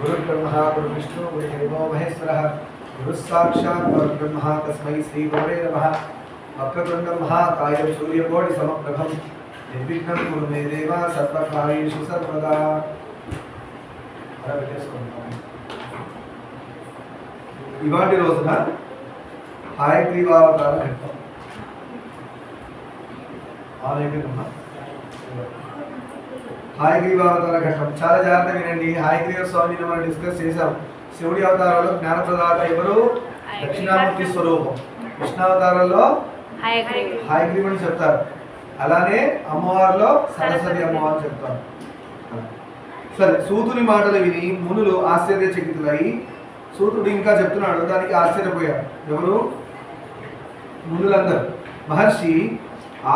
गुरुर्ब्रह्मा गुरुर्विष्णु गुरुर्देवो महेश्वरः गुरुः साक्षात् परब्रह्म तस्मै श्रीगुरवे नमः। वक्रतुण्डं महाकायं सूर्यकोटिसमप्रभं निर्विघ्नं कुरु मे देव सर्वकार्येषु सर्वदा। ఇవాటి రోజున హయగ్రీవావతార ఘట్టం హయగ్రీవావతార ఘట్టం చాలా జాగ్రత్తగా వినండి. హయగ్రీవ స్వామిని మనం డిస్కస్ చేసాం. శివుడి అవతారంలో జ్ఞానప్రదాత ఎవరు? దక్షిణామూర్తి స్వరూపం. కృష్ణావతారంలో హయగ్రీవుని చెప్తారు. అలానే అమ్మవారిలో సరస్వతి అమ్మవారు చెప్తారు. సరే, సూతుని మాటలు విని మునులు ఆశ్చర్యచకితులై సూతుడు ఇంకా చెప్తున్నాడు, దానికి ఆశ్చర్యపోయాడు. ఎవరు? మునులందరూ. మహర్షి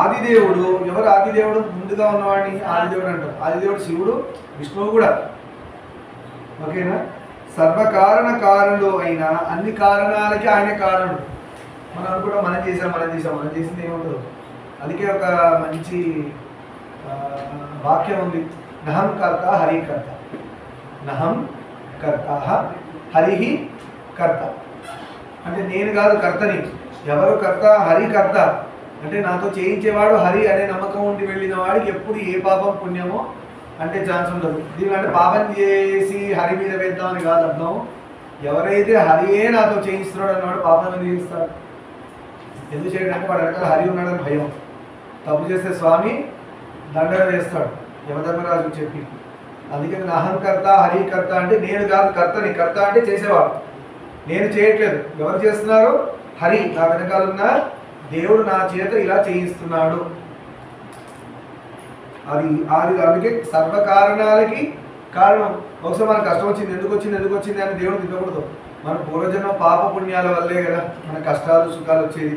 ఆదిదేవుడు ఎవరు? ఆదిదేవుడు ముందుగా ఉన్నవాడిని ఆదిదేవుడు అంటారు. ఆదిదేవుడు శివుడు, విష్ణువు కూడా. ఓకేనా? సర్వకారణ కారణుడు అయిన అన్ని కారణాలకి ఆయన కారణుడు. మనం కూడా మనం చేసింది ఏముండదు. అందుకే ఒక మంచి వాక్యం ఉంది, నహం కర్త హరి కర్త. నహం కర్త హరి కర్త అంటే నేను కాదు కర్తని. ఎవరు కర్త? హరి కర్త. అంటే నాతో చేయించేవాడు హరి అనే నమ్మకం ఉండి వెళ్ళిన వాడికి ఎప్పుడు ఏ పాపం పుణ్యమో అంటే ఛాన్స్ ఉండదు. దీనికంటే పాపం చేసి హరి మీద వేద్దామని కాదు అర్థం. ఎవరైతే హరియే నాతో చేయిస్తున్నాడు అన్నవాడు పాపం ఎందుకు చేయిస్తాడు? ఎందుకు చేయడానికి వాడు వెనకాల హరి ఉన్నాడని భయం. తప్పు చేస్తే స్వామి దండన వేస్తాడు యమధర్మరాజుకు చెప్పి. అందుకని అహంకర్త హరికర్త అంటే నేను కాదు కర్తని. కర్త అంటే చేసేవాడు, నేను చేయట్లేదు. ఎవరు చేస్తున్నారు? హరి. నా వెనకాల ఉన్న దేవుడు నా చేత ఇలా చేయిస్తున్నాడు. అది అందుకే సర్వకారణాలకి కారణం. ఒకసారి మనకు కష్టం వచ్చింది, ఎందుకు వచ్చింది అని దేవుడు తిట్టకూడదు. మన పూర్వజన్మ పాప పుణ్యాల వల్లే కదా మన కష్టాలు సుఖాలు వచ్చేది.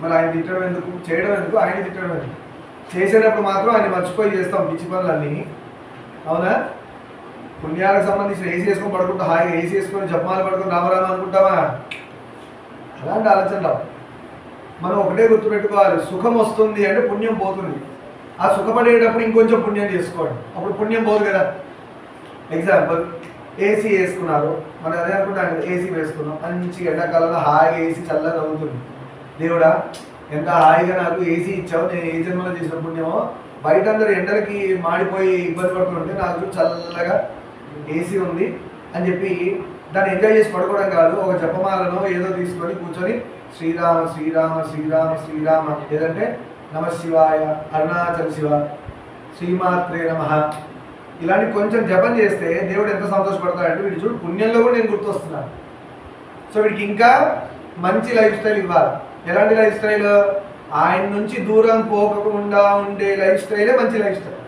మరి ఆయన తిట్టడం ఎందుకు? చేయడం ఎందుకు? ఆయన తిట్టడం ఎందుకు? చేసేటప్పుడు మాత్రం ఆయన మర్చిపోయి చేస్తాం పిచ్చి పనులన్నీ. అవునా? పుణ్యాలకు సంబంధించిన ఏసీ వేసుకొని పడుకుంటా, హాయిగా ఏసీ వేసుకొని జపమాలు పడుకొని రామరామ అనుకుంటామా? అలాంటి ఆలోచన రావు. మనం ఒకటే గుర్తుపెట్టుకోవాలి, సుఖం వస్తుంది అంటే పుణ్యం పోతుంది. ఆ సుఖపడేటప్పుడు ఇంకొంచెం పుణ్యం చేసుకోండి, అప్పుడు పుణ్యం పోదు కదా. ఎగ్జాంపుల్, ఏసీ వేసుకున్నారు, మనం అదే అనుకుంటాం, ఏసీ వేసుకున్నాం, మంచి ఎండాకాలంలో హాయిగా ఏసీ చల్లగా అవుతుంది. దేవుడా ఎంత హాయిగా నాకు ఏసీ ఇచ్చావు, నేను ఏ జన్మలో చేసిన పుణ్యమో. బయట అందరూ ఎండలకి మాడిపోయి ఇబ్బంది పడుతుంటే నాకు చల్లగా ఏసీ ఉంది అని చెప్పి దాన్ని ఎంజాయ్ చేసి పడుకోవడం కాదు. ఒక జపమాలను ఏదో తీసుకొని కూర్చొని శ్రీరామ శ్రీరామ శ్రీరామ శ్రీరామ, లేదంటే నమ శివాయ, అరుణాచల శివ, శ్రీమాత్రే నమః, ఇలాంటి కొంచెం జపం చేస్తే దేవుడు ఎంత సంతోషపడతాడంటే, వీడు చూడు పుణ్యంలో కూడా నేను గుర్తొస్తున్నాను. సో వీడికి ఇంకా మంచి లైఫ్ స్టైల్ ఇవ్వాలి. ఎలాంటి లైఫ్ స్టైల్? ఆయన నుంచి దూరం పోకుండా ఉండే లైఫ్ స్టైలే మంచి లైఫ్ స్టైల్.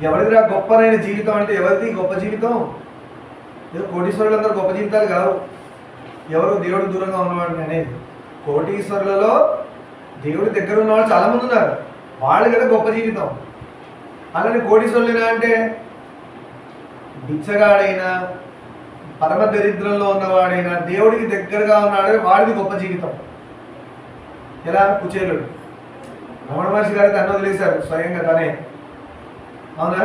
ఎవరిదిరా గొప్పనైన జీవితం అంటే? ఎవరిది గొప్ప జీవితం? ఏదో కోటీశ్వరులందరూ గొప్ప జీవితాలు కావు. ఎవరు దేవుడు దూరంగా ఉన్నవాడిని అనేది. కోటీశ్వరులలో దేవుడి దగ్గర ఉన్నవాళ్ళు చాలామంది ఉన్నారు, వాళ్ళు కదా గొప్ప జీవితం. అలానే కోటీశ్వరులేనా అంటే బిచ్చగాడైనా పరమ దరిద్రంలో ఉన్నవాడైనా దేవుడికి దగ్గరగా ఉన్నాడు, వాడిది గొప్ప జీవితం. ఎలా? కుచేలుడు రమణ మహర్షి గారికి అన్న వదిలేశారు స్వయంగా తనే. అవునా?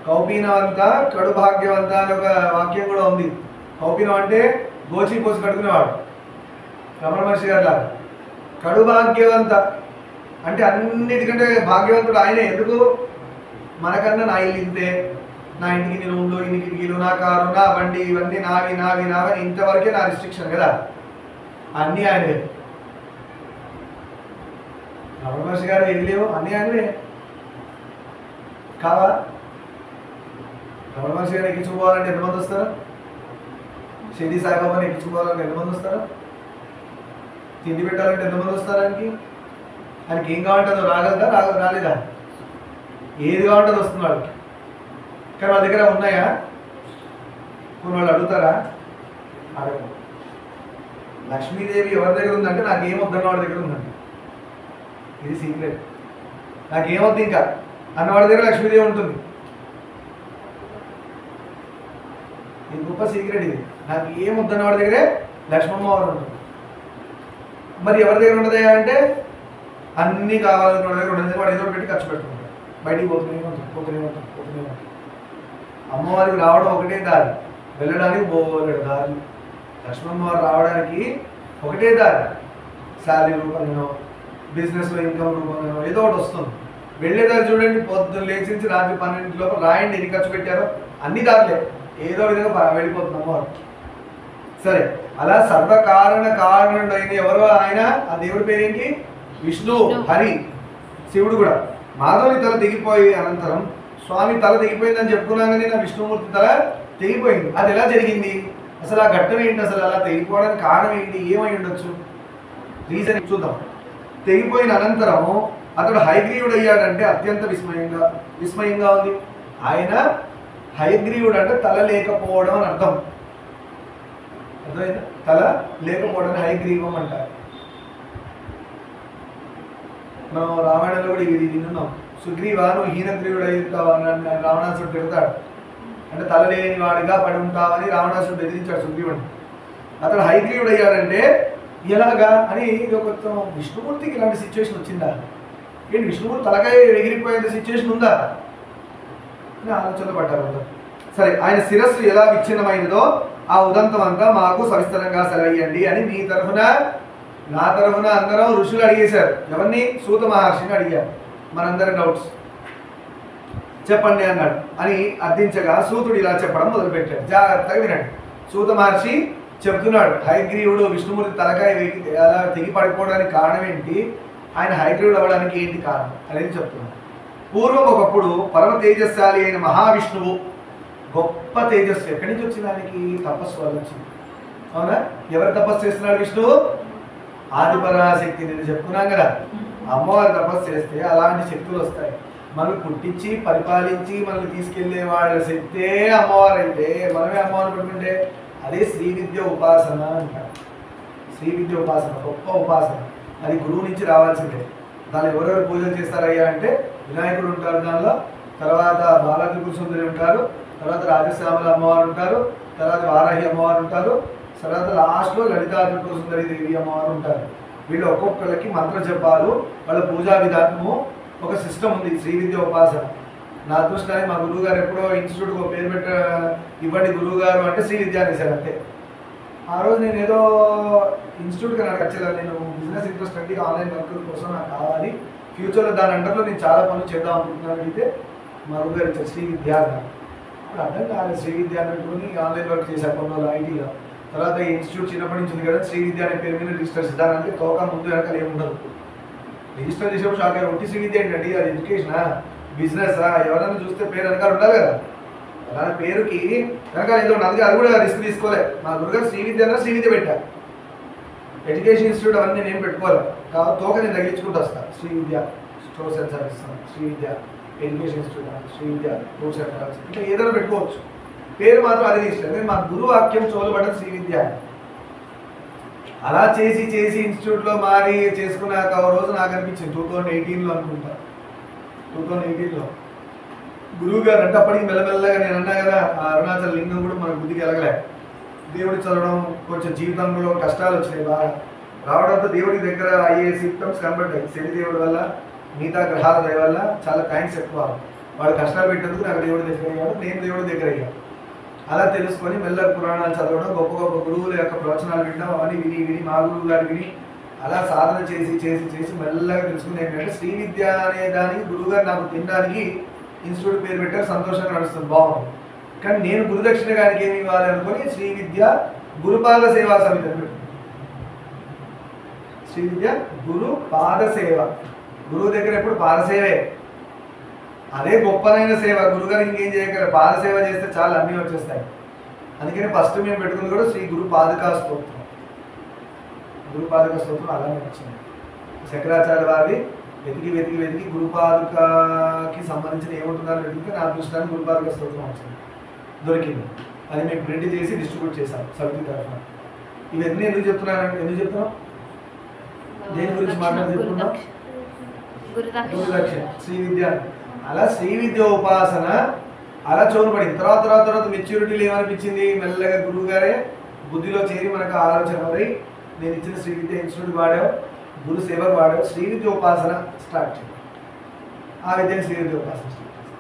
కౌపీనవంత కడు భాగ్యవంత అని ఒక వాక్యం కూడా ఉంది. కౌపీనం అంటే గోచి పోసి కడుకునేవాడు, రమణ మహర్షి గారి లాగా. కడు భాగ్యవంత అంటే అన్నిటికంటే భాగ్యవంతుడు ఆయనే. ఎందుకు? మనకన్నా నా ఇల్లు ఇంతే, నా ఇంటికి ఇన్ని రూమ్లు, ఇన్ని కిటికీలు, నా కారు, నా బండి, ఇవన్నీ నావి నావి నావని ఇంతవరకే నా రిస్ట్రిక్షన్ కదా. అన్నీ ఆయనవే. రమణ మహర్షి గారు వెళ్ళలేవు, అన్నీ ఆయనవే కావా? రమణ మహర్షి గారు ఎక్కించుకోవాలంటే ఎంతమంది వస్తారు? షిరిడి సాయిబాబాని ఎక్కించుకోవాలంటే ఎంతమంది వస్తారు? తిండి పెట్టాలంటే ఎంతమంది వస్తారు? ఆయనకి ఏం కావాలంటుందో రాగలదా? రాలేదా? ఏది కావాలంటే వస్తున్నాడు. కానీ వాళ్ళ దగ్గర ఉన్నాయా? కొన్ని వాళ్ళు అడుగుతారా? అడగదు. లక్ష్మీదేవి ఎవరి దగ్గర ఉందంటే నాకేం వద్దన్న వాడి దగ్గర ఉందండి. ఇది సీక్రెట్. నాకేమొద్దు ఇంకా అన్నవాడి దగ్గర లక్ష్మీదేవి ఉంటుంది. ఇది గొప్ప సీక్రెట్. ఇది నాకు ఏమొద్దన్న వాడి దగ్గరే లక్ష్మమ్మ వారు ఉంటుంది. మరి ఎవరి దగ్గర ఉండదా అంటే అన్నీ కావాలని వాడి దగ్గర ఉండదు. వాడు ఏదో పెట్టి ఖర్చు పెట్టుకుంటాడు, బయటికి పోతూనే ఉంటాడు. అమ్మవారికి రావడం ఒకటే దారి, వెళ్ళడానికి బోలెడు దారి. లక్ష్మమ్మవారు రావడానికి ఒకటే దారి, శాలరీ రూపంగానో బిజినెస్లో ఇన్కమ్ రూపంగానో ఏదో ఒకటి వస్తుంది. వెళ్ళేదారి చూడండి, పొద్దున్న లేచి రాత్రి 12 లోపల రాయండి ఎన్ని ఖర్చు పెట్టారో, అన్ని దారులే ఏదో విధంగా వెళ్ళిపోతుంది అమ్మవారు. సరే, అలా సర్వకారణ కారణుడు అయిన ఎవరో ఆయన, ఆ దేవుడి పేరేంటి? విష్ణు, హరి, శివుడు కూడా. మాధవుని తల తెగిపోయి అనంతరం స్వామి తల తెగిపోయిందని చెప్పుకున్నాం కానీ నా విష్ణుమూర్తి తల తెగిపోయింది. అది ఎలా జరిగింది? అసలు ఆ ఘట్టం ఏంటి? అసలు అలా తెగిపోవడానికి కారణం ఏంటి? ఏమై ఉండొచ్చు? రీజన్ చూద్దాం. తెగిపోయిన అనంతరం అతడు హయగ్రీవుడు అయ్యాడంటే అత్యంత విస్మయంగా ఉంది. ఆయన హయగ్రీవుడు అంటే తల లేకపోవడం అని అర్థం. అర్థమైందా? తల లేకపోవడం హయగ్రీవం అంటారు. మనం రామాయణంలో కూడా ఇది విన్నాం. సుగ్రీవా నువ్వు హీనగ్రీవుడు అవుతావు అని రావణాసుడు తిడతాడు. అంటే తల లేని వాడిగా పడి ఉంటావని రావణాసుడు బెదిరించాడు సుగ్రీవుడిని. అతడు హయగ్రీవుడు అయ్యాడంటే ఎలాగా అని కొంచెం విష్ణుమూర్తికి ఇలాంటి సిచ్యువేషన్ వచ్చిందా? ఏంటి విష్ణుమూర్తి తలకాయ ఎగిరిపోయేంత సిచ్యువేషన్ ఉందా అని ఆలోచనలో పడ్డారు. సరే, ఆయన శిరస్సు ఎలా విచ్ఛిన్నమైనదో ఆ ఉదంతం అంతా మాకు సవిస్తరంగా సెలవయ్యండి అని మీ తరఫున నా తరఫున అందరం ఋషులు అడిగేశారు. ఎవరిని? సూత మహర్షిని అడిగారు. మనందరి డౌట్స్ చెప్పండి అన్నాడు అని అర్థించగా సూతుడు ఇలా చెప్పడం మొదలుపెట్టాడు. జాగ్రత్తగా వినండి. సూత మహర్షి చెప్తున్నాడు, హయగ్రీవుడు విష్ణుమూర్తి తలకాయ అలా తెగి పడిపోవడానికి కారణం ఏంటి, ఆయన హయగ్రీవుడు అవ్వడానికి ఏంటి కారణం అనేది చెప్తున్నాడు. పూర్వం ఒకప్పుడు పరమ తేజస్శాలి అయిన మహావిష్ణువు, గొప్ప తేజస్సు ఎక్కడి నుంచి వచ్చింది? ఆయనకి తపస్సు వల్ల వచ్చింది. అవునా? ఎవరు తపస్సు చేస్తున్నాడు? విష్ణువు, ఆదిపరాశక్తి. నేను చెప్తున్నాం కదా, అమ్మవారు తపస్సు చేస్తే అలాంటి శక్తులు వస్తాయి. మనల్ని పుట్టించి పరిపాలించి మనల్ని తీసుకెళ్లే వాళ్ళ శక్తే అమ్మవారు అయితే మనమే అమ్మవారు పెట్టుకుంటే అదే శ్రీ విద్య ఉపాసన అంటారు. శ్రీ విద్య ఉపాసన గొప్ప ఉపాసన. అది గురువు నుంచి రావాల్సిందే. దాన్ని ఎవరెవరు పూజలు చేస్తారయ్యా అంటే వినాయకుడు ఉంటారు దానిలో, తర్వాత బాలత్రిపుర సుందరి ఉంటారు, తర్వాత రాజశ్యామల అమ్మవారు ఉంటారు, తర్వాత వారాహి అమ్మవారు ఉంటారు, తర్వాత లాస్ట్లో లలితా త్రిపుర సుందరి దేవి అమ్మవారు ఉంటారు. వీళ్ళు ఒక్కొక్కరికి మంత్ర జపాలు, వాళ్ళ పూజా విధానము, ఒక సిస్టమ్ ఉంది శ్రీ విద్య ఉపాసన. నా అదృష్టాన్ని మా గురువు గారు ఎప్పుడో ఇన్స్టిట్యూట్కి ఒక పేరు ఇవ్వండి గురువు గారు అంటే శ్రీ విద్య అనేసారు అంతే. ఆ రోజు నేను ఏదో ఇన్స్టిట్యూట్కి నాకు వచ్చేది, నేను బిజినెస్ ఇంట్రెస్ట్ అంటే ఆన్లైన్ వర్క్ కోసం నాకు కావాలి, ఫ్యూచర్లో దాని అండర్లో నేను చాలా పనులు చేద్దాం అనుకుంటున్నాను. అయితే మా గురువు గారు ఇచ్చారు శ్రీ విద్య అన్నారు. అప్పుడు అర్థం కాలేదు, శ్రీ విద్య అన్నట్టుకుని ఆన్లైన్ వర్క్ చేశాను కొన్ని రోజులు ఐటీలో. తర్వాత ఈ ఇన్స్టిట్యూట్ చిన్నప్పటి నుంచి ఉంది కదా, శ్రీ విద్య అనే పేరు మీద రిజిస్టర్ చేద్దానంటే తోక ముందు వెనకాల ఏముండదు. రిజిస్టర్ చేసేప్పుడు షాక్ అయ్యారు, ఒట్టి శ్రీ విద్య ఏంటండి, అది ఎడ్యుకేషనా బిజినెసా? ఎవరైనా చూస్తే పేరు వెనకాల ఉండాలి కదా, అలానే పేరుకి వెనకాల ఏదో ఉన్నది. అది కూడా రిస్క్ తీసుకోలే. మా గురుగారు శ్రీ విద్య అన్నా శ్రీ విద్య పెట్టా, ఎడ్యుకేషన్ ఇన్స్టిట్యూట్ అవన్నీ నేను పెట్టుకోవాలి. కాబట్టి తోక నేను తగిలించుకుంటూ వస్తాను. Shri Vidya stores and service, Shri Vidya education institute, Shri Vidya course and service, ఇట్లా ఏదైనా పెట్టుకోవచ్చు. పేరు మాత్రం అది రిజిస్టర్. మా గురువు వాక్యం చోలబడ్డది శ్రీ విద్య. అలా చేసి చేసి ఇన్స్టిట్యూట్లో మారి చేసుకున్నాక ఒక రోజు నాకు అనిపించింది 2018లో అనుకుంటా, 2018లో గురువు గారు అంటే అప్పటికి మెల్లమెల్లగా నేను అన్నా కదా, ఆ అరుణాచల లింగం కూడా మన బుద్ధికి ఎలగలే. దేవుడి చదవడం, కొంచెం జీవితంలో కష్టాలు వచ్చినాయి బాగా రావడంతో దేవుడి దగ్గర అయ్యే సిమ్టమ్స్ కనబడ్డాయి. శని దేవుడి వల్ల, మిగతా గ్రహాల దయ వల్ల చాలా థ్యాంక్స్ ఎక్కువ. వాడు కష్టాలు పెట్టేందుకు నాకు దేవుడి దగ్గర అయ్యాడు, నేను దేవుడి దగ్గర అయ్యాను. అలా తెలుసుకొని మెల్లగా పురాణాలు చదవడం, గొప్ప గొప్ప గురువుల యొక్క ప్రవచనాలు వినడం, అవన్నీ విని విని మా గురువు గారు విని అలా సాధన చేసి చేసి చేసి మెల్లగా తెలుసుకుని ఏంటంటే శ్రీ విద్య అనే దానికి గురువుగారు నాకు తినడానికి ఇన్స్టిట్యూట్ పేరు పెట్టారు. సంతోషంగా నడుస్తుంది, బాగుంది. కానీ నేను గురుదక్షిణ గారికి ఏమి ఇవ్వాలి అనుకుని శ్రీ విద్య గురుపాద సేవా సమితి అని పెట్టాను. శ్రీ విద్య గురు పాద సేవ. గురువు దగ్గర ఎప్పుడు పాదసేవే, అదే గొప్పనైన సేవ. గురుగారికి ఇంకేం చేయగలరు, పాదసేవ చేస్తే చాలా అన్నీ వచ్చేస్తాయి. అందుకని ఫస్ట్ మేము పెట్టుకుంది కూడా శ్రీ గురు పాదుకా స్తోత్రం. గురు పాదుకా స్తోత్రం అలానే వచ్చింది. శంకరాచార్య వారి వెతికి వెతికి వెతికి గురుపాదుకాకి సంబంధించిన ఏముంటుందని వెతికితే నా దృష్టానికి గురుపాదుకా స్తోత్రం వచ్చింది, దొరికింది. అది మేము ప్రింట్ చేసి డిస్ట్రిబ్యూట్ చేశాం సమితి తరఫున. ఇవన్నీ ఎందుకు చెప్తున్నాం, దేని గురించి చెప్పుకున్నాం? గురుదక్షిణ, శ్రీ విద్య. అలా శ్రీ విద్య ఉపాసన అలా చోరుపడింది. తర్వాత మెచ్యూరిటీలు ఏమనిపించింది, మెల్లగా గురువు గారే బుద్ధిలో చేరి మనకు ఆలోచన మరి నేను ఇచ్చిన శ్రీ విద్య ఇన్స్టిట్యూట్ వాడావు, గురు సేవకు వాడావు, శ్రీ విద్య ఉపాసన స్టార్ట్ చేయాలి. ఆ విద్యను శ్రీ విద్య ఉపాసన స్టార్ట్ చేస్తాం.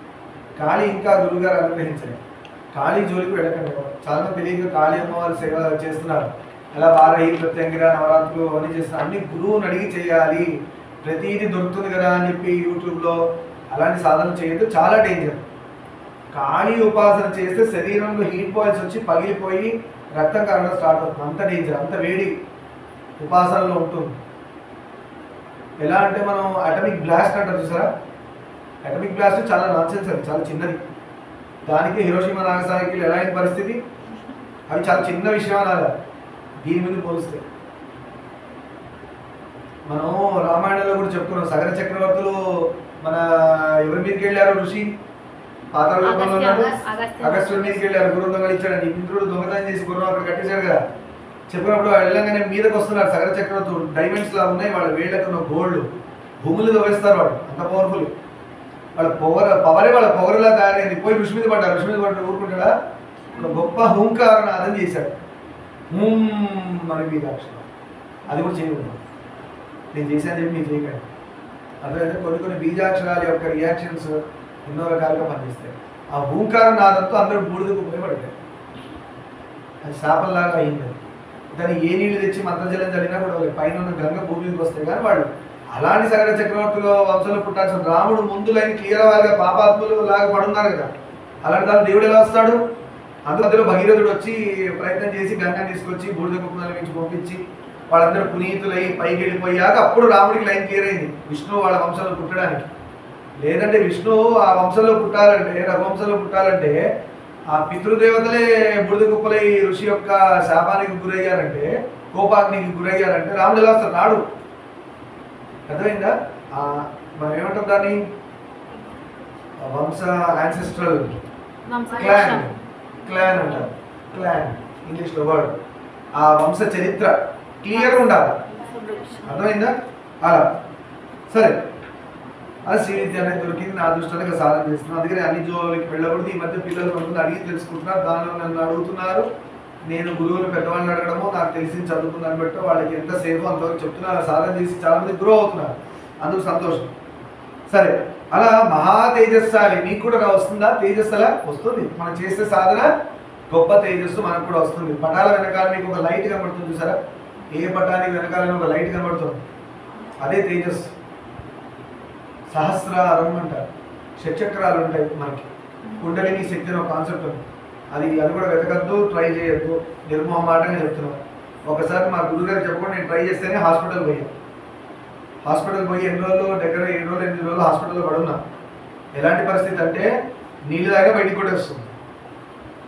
కానీ ఇంకా గురువుగారు అనుగ్రహించలేదు. కాళీ జోలికి వెళ్ళకండి. చాలా మంది తెలియక కాళీ అమ్మవారి సేవ చేస్తున్నారు. అలా వారహి ప్రత్యంగిర నవరాత్రులు అవన్నీ చేస్తున్నారు. అన్ని గురువుని అడిగి చేయాలి, ప్రతిదీ దొరుకుతుంది కదా అని చెప్పి యూట్యూబ్లో అలాంటి సాధన చేయొద్దు, చాలా డేంజర్. కాళీ ఉపాసన చేస్తే శరీరంలో హీట్ బాయిల్స్ వచ్చి పగిలిపోయి రక్తం కారడం స్టార్ట్ అవుతుంది. అంత డేంజర్, అంత వేడి ఉపాసనలో ఉంటుంది. ఎలా అంటే మనం అటమిక్ బ్లాస్ట్ అంటారు చూసారా, అటమిక్ బ్లాస్ట్ చాలా నాన్సెన్స్, అది చాలా చిన్నది. దానికి హిరోషిమా నాగసాకి ఎలా అయిన పరిస్థితి, అవి చాలా చిన్న విషయం అనాలి దీని మీద పోలిస్తే. మనం రామాయణంలో కూడా చెప్పుకున్నాం, సగర చక్రవర్తులు మన ఎవరి మీదకి వెళ్ళారు, ఋషి పాతాళ లోకంలో ఉన్నాడు, అగస్త్యుడి మీదకి వెళ్ళారు, గుర్రం దొంగలు ఇచ్చాడని. ఇంద్రుడు దొంగతనం చేసి గుర్రం అక్కడ కట్టేశాడు కదా. చెప్పినప్పుడు వెళ్ళగానే మీదకి వస్తున్నారు సగర చక్రవర్తులు, డైమండ్స్ లా ఉన్నాయి వాళ్ళ వేళ్ళకున్న గోల్డ్, భూములు దొవేస్తారు వాళ్ళు, అంత పవర్ఫుల్. వాళ్ళ పవరే వాళ్ళ పొగరలా తయారైంది. పోయి ఋషి మీద పడ్డారు, ఋషి మీద పడ్డారు, ఊరుకుంటాడా, ఒక గొప్ప హుంకారనాదం చేశాడు. మన మీద అక్షరం అది కూడా చేయకూడదు. నేను చేశాను చెప్పి మీరు చేయకండి. అర్థమైతే కొన్ని బీజాక్షరాల యొక్క రియాక్షన్స్ ఎన్నో రకాలుగా పనిచేస్తాయి. ఆ హూంకార నాదంతో అందరూ బూడిదకు ఉపయోగపడతాయి. అది శాపంలాగా అయింది. దాన్ని ఏ నీళ్లు తెచ్చి మంత్రజలం చల్లినా కూడా వాళ్ళు పైన ఉన్న గంగ భూమి మీదకి వస్తాయి. కానీ వాళ్ళు అలాంటి సగర చక్రవర్తుల వంశంలో పుట్టాల్సిన రాముడు ముందు లైన్ క్లియర్ వారిగా పాపాత్ములు లాగా పడున్నారు కదా. అలాంటి దాని దేవుడు ఎలా వస్తాడు? అందులో భగీరథుడు వచ్చి ప్రయత్నం చేసి గంగని తీసుకొచ్చి బూడిద కుప్పల నుంచి పంపించి వాళ్ళందరూ పునీతులై పైకి వెళ్ళిపోయాక అప్పుడు రాముడికి లైన్ క్లియర్ అయింది విష్ణువు వాళ్ళ వంశంలో పుట్టడానికి. లేదంటే విష్ణువు ఆ వంశంలో పుట్టాలంటే, రఘువంశంలో పుట్టాలంటే ఆ పితృదేవతలే బుడిద కుప్పలై ఋషి యొక్క శాపానికి గురయ్యారంటే, కోపాగ్నికి గురయ్యారంటే రాముడు ఎలా వస్తాడు? రాడు. అర్థమైందా? మనం ఏమంటాం దాన్ని? వంశ యాన్సెస్ట్రల్ క్లాన్ అంటారు. క్లాన్ ఇంగ్లీష్లో వర్డ్. ఆ వంశ చరిత్ర క్లియర్గా ఉండాలి. అర్థమైందా? అలా సరే. అది శ్రీ విద్య అనేది దొరికింది, నా దృష్టిలో సాధన చేస్తున్నాను. అందుకని అన్ని జోలికి వెళ్ళకూడదు. ఈ మధ్య పిల్లలు కొంతమంది అడిగి తెలుసుకుంటున్నారు, దానిలో నన్ను అడుగుతున్నారు. నేను గురువులు పెద్దవాళ్ళని అడగడము, నాకు తెలిసి చదువుకున్నాను బట్టి వాళ్ళకి ఎంత సేఫ్ అంతవరకు చెప్తున్నారు. సాధన చేసి చాలా మంది గ్రో అవుతున్నారు, అందుకు సంతోషం. సరే, అలా మహా తేజస్సాలి మీకు కూడా వస్తుందా? తేజస్సలా వస్తుంది. మనం చేసే సాధన గొప్ప తేజస్సు మనకు కూడా వస్తుంది. పటాల వెనకాల మీకు ఒక లైట్ కనబడుతుంది చూసారా? ఏ పటానికి వెనకాల ఒక లైట్ కనబడుతుంది, అదే తేజస్సు. సహస్రారం అంటారు, షట్చక్రాలు ఉంటాయి మనకి. కుండలిని శక్తి అని ఒక కాన్సెప్ట్ ఉంది. అది కూడా వెతకద్దు, ట్రై చేయొద్దు, నిర్మోహమాటంగా చెప్తున్నాను. ఒకసారి మా గురుగారు చెప్పకుండా నేను ట్రై చేస్తేనే హాస్పిటల్ పోయాను. హాస్పిటల్ పోయి ఎన్ని రోజులు, దగ్గర 7 రోజులు 8 రోజులు హాస్పిటల్లో పడున్నా. ఎలాంటి పరిస్థితి అంటే నీళ్ళు దాకా బయటికి కూడా వస్తుంది.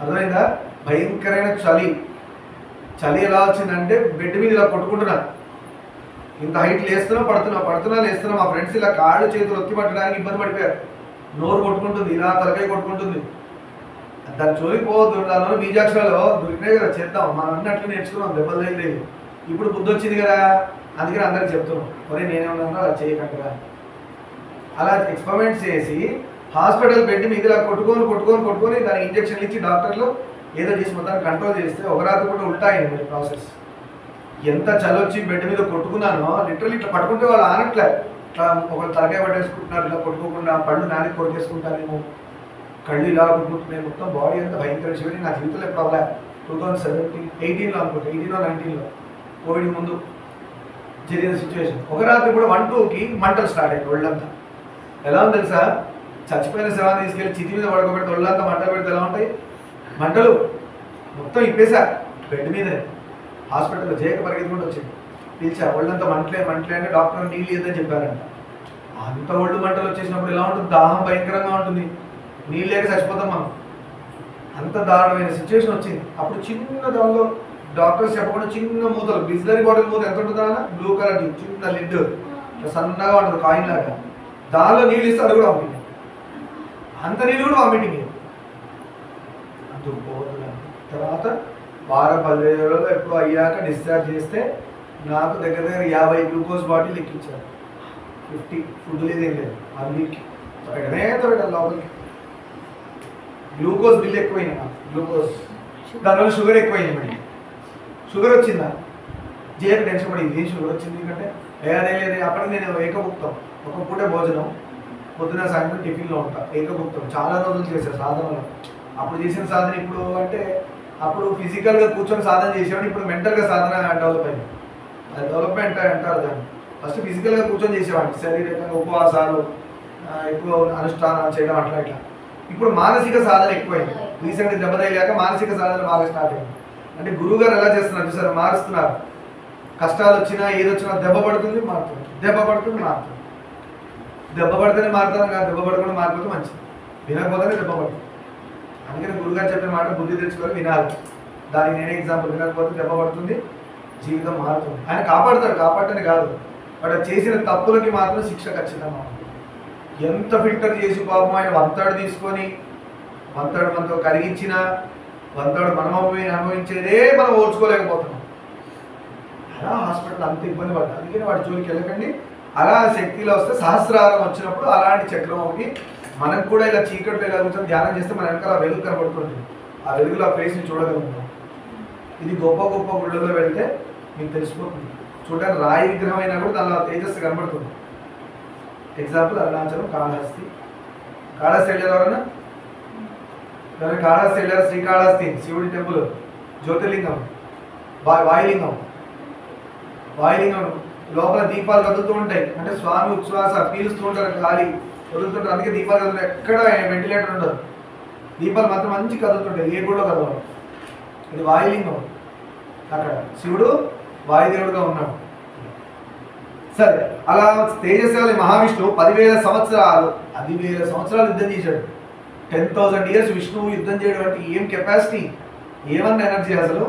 అర్థమైందా? భయంకరమైన చలి. చలి ఎలా వచ్చిందంటే బెడ్ మీద ఇలా కొట్టుకుంటున్నా, ఇంత హైట్ లేస్తున్నా పడుతున్నా లేస్తున్నా. మా ఫ్రెండ్స్ ఇలా కాళ్ళు చేతులు ఒత్తి పట్టడానికి ఇబ్బంది పడిపోయారు. నోరు కొట్టుకుంటుంది, ఇలా తలకాయ కొట్టుకుంటుంది. దాని జోలికి పోవద్దు. దానివల్ల బీజాక్షరాలు దొరికినాయి కదా, చేద్దాం. మనం అన్నట్లు నేర్చుకున్నాం, దెబ్బలు లేదు. ఇప్పుడు బుద్ధి వచ్చింది కదా, అందుకని అందరికి చెప్తున్నాం, మరి నేనేమన్నా అలా చేయకండి. అలా ఎక్స్పెరిమెంట్స్ చేసి హాస్పిటల్ బెడ్ మీద ఇలా కొట్టుకొని దానికి ఇంజక్షన్లు ఇచ్చి డాక్టర్లు ఏదో చేసి మొత్తాన్ని కంట్రోల్ చేస్తే ఒక రాత్రి కూడా ఉల్టా అయింది ప్రాసెస్. ఎంత చలొచ్చి బెడ్ మీద కొట్టుకున్నానో, లిటరల్లీ ఇట్లా పట్టుకుంటే వాళ్ళు ఆనట్లే. ఇట్లా ఒకళ్ళు తలకాయ పట్టేసుకుంటున్నారు, ఇలా కొట్టుకోకుండా పళ్ళు నాని కొట్టేసుకుంటానేమో, కళ్ళు ఇలా కొట్టుకుంటున్నాయి. మొత్తం బాడీ అంతా భయంకర శివరి. నా జీవితంలో ఎప్పుడు అవ్వలే. 2018లో అనుకుంటా, 18 or 19లో కోవిడ్ ముందు జరిగిన సిచ్యువేషన్. ఒక రాత్రి కూడా 1-2కి మంటలు స్టార్ట్ అయ్యాయి ఒళ్ళంతా. ఎలా ఉంది తెలుసా? చచ్చిపోయిన శవాన్ని తీసుకెళ్ళి చితి మీద పడుకోబెడితే ఒళ్ళంతా మంటలు పెడితే ఎలా ఉంటాయి? మంటలు మొత్తం ఇప్పేసా బెడ్ మీదనే. హాస్పిటల్లో జేక పరిగెత్తుకుంటూ వచ్చింది, పిలిచా. ఒళ్ళంతా మంటలే అంటే డాక్టర్ నీళ్ళు ఇద్దని చెప్పారంట. అంత ఒళ్ళు మంటలు వచ్చేసినప్పుడు ఎలా ఉంటుంది? దాహం భయంకరంగా ఉంటుంది, నీళ్ళు లేక చచ్చిపోతాం మనం. అంత దారుణమైన సిచ్యువేషన్ వచ్చింది. అప్పుడు చిన్న దానిలో డాక్టర్స్ చెప్పకుండా చిన్న మూతలు, బిస్లరీ బాటిల్ మూత ఎంత ఉంటుందా, బ్లూ కలర్ చిన్న లిడ్, సన్నగా ఉంటుంది కాయిన్ లాగా, దానిలో నీళ్ళు ఇస్తే అది కూడా వామిటింగ్. అంత నీళ్ళు కూడా వామిటింగ్. తర్వాత వారం 15 రోజులు ఎప్పుడు అయ్యాక డిశ్చార్జ్ చేస్తే నాకు దగ్గర 50 గ్లూకోజ్ బాటిల్ ఎక్కించారు. 50 ఫుడ్ లేదేం లేదు, అన్నిటికి తొడగనే లోపలికి. గ్లూకోజ్ బిల్ ఎక్కువైంది నాకు, గ్లూకోజ్. దానివల్ల షుగర్ ఎక్కువైంది. మరి షుగర్ వచ్చిందా? జేకు టెన్షన్ పడింది, ఏం షుగర్ వచ్చింది ఎందుకంటే అదే లేదు. అప్పటికి నేను ఏకభుక్తం, ఒక పూటే భోజనం, పొద్దున సాయంత్రం టిఫిన్లో ఉంటా. ఏకభుక్తం చాలా రోజులు చేశాను సాధనలో. అప్పుడు చేసిన సాధన ఇప్పుడు అంటే అప్పుడు ఫిజికల్గా కూర్చొని సాధన చేసేవాడు, ఇప్పుడు మెంటల్గా సాధన డెవలప్ అయింది. అది డెవలప్మెంట్ అంటారు దాన్ని. ఫస్ట్ ఫిజికల్గా కూర్చొని చేసేవాడిని, శారీరకంగా ఉపవాసాలు ఎక్కువ అనుష్ఠానాలు చేయడం అట్లా ఇట్లా. ఇప్పుడు మానసిక సాధన ఎక్కువైంది. రీసెంట్గా దెబ్బతయ్యాక మానసిక సాధన బాగా స్టార్ట్ అయింది. అంటే గురువుగారు ఎలా చేస్తున్నారు చూసారు, మారుస్తున్నారు. కష్టాలు వచ్చినా ఏదొచ్చినా దెబ్బ పడుతుంది మారుతుంది, దెబ్బ పడుతుంది మారుతుంది. దెబ్బ పడితేనే మారుతాను కాదు, దెబ్బ పడకుండా మారిపోతే మంచిది, వినకపోతేనే దెబ్బ పడుతుంది. అందుకని గురుగారు చెప్పిన మాట బుద్ధి తెచ్చుకొని వినాలి. దానికి నేనే ఎగ్జాంపుల్. వినకపోతే దెబ్బ పడుతుంది, జీవితం మారుతుంది. ఆయన కాపాడుతాడు, కాపాడటని కాదు, వాడు చేసిన తప్పులకి మాత్రం శిక్ష ఖచ్చితంగా ఉంటుంది. ఎంత ఫిల్టర్ చేసి పాపం ఆయన వంతాడు తీసుకొని వంతాడు మనతో కరిగించిన వంతాడు మనం అనుభవించేదే మనం ఓర్చుకోలేకపోతున్నాం. అలా హాస్పిటల్ అంత ఇబ్బంది పడ్డా. అందుకని వాడి జోలికి వెళ్ళకండి. అలా శక్తిలో వస్తే సహస్రారం వచ్చినప్పుడు అలాంటి చక్రం ఒకటి మనకు కూడా ఇలా చీకట్లో ఇలా కూర్చొని ధ్యానం చేస్తే మన వెనకాల వెలుగు కనబడుతుంటుంది. ఆ వెలుగులో ఆ ఫేస్ని చూడగలుగుతాం. ఇది గొప్ప గొప్ప గుళ్ళలో వెళ్తే మీకు తెలిసిపోతుంది. చూడడానికి రాయి విగ్రహం అయినా కూడా దానిలో తేజస్సు కనబడుతుంది. ఎగ్జాంపుల్ అరుణాచలం, కాళహస్తి. కాళహస్తి వెళ్ళారు ఎవరన్నా? కాళహస్తి వెళ్ళారు. శ్రీకాళహస్తి శివుడి టెంపుల్, జ్యోతిర్లింగం, వాయులింగం. వాయులింగం లోపల దీపాలు కదులుతూ ఉంటాయి. అంటే స్వామి ఉచ్ఛ్వాస పీలుస్తూ ఉంటారు, గాలి కదులుతుంటారు. అందుకే దీపాలు కదులుతాయి. ఎక్కడ వెంటిలేటర్ ఉండదు, దీపాలు మాత్రం మంచి కదులుతుంటాయి. ఏ గుడిలో కదవాలి. ఇది వాయులింగం. అక్కడ శివుడు వాయుదేవుడుగా ఉన్నాడు. సరే, అలా తేజస్శాలి మహావిష్ణువు 10,000 సంవత్సరాలు 10,000 సంవత్సరాలు యుద్ధం చేశాడు. 10,000 years విష్ణువు యుద్ధం చేయడం అంటే ఏం కెపాసిటీ, ఏమన్నా ఎనర్జీ అసలు.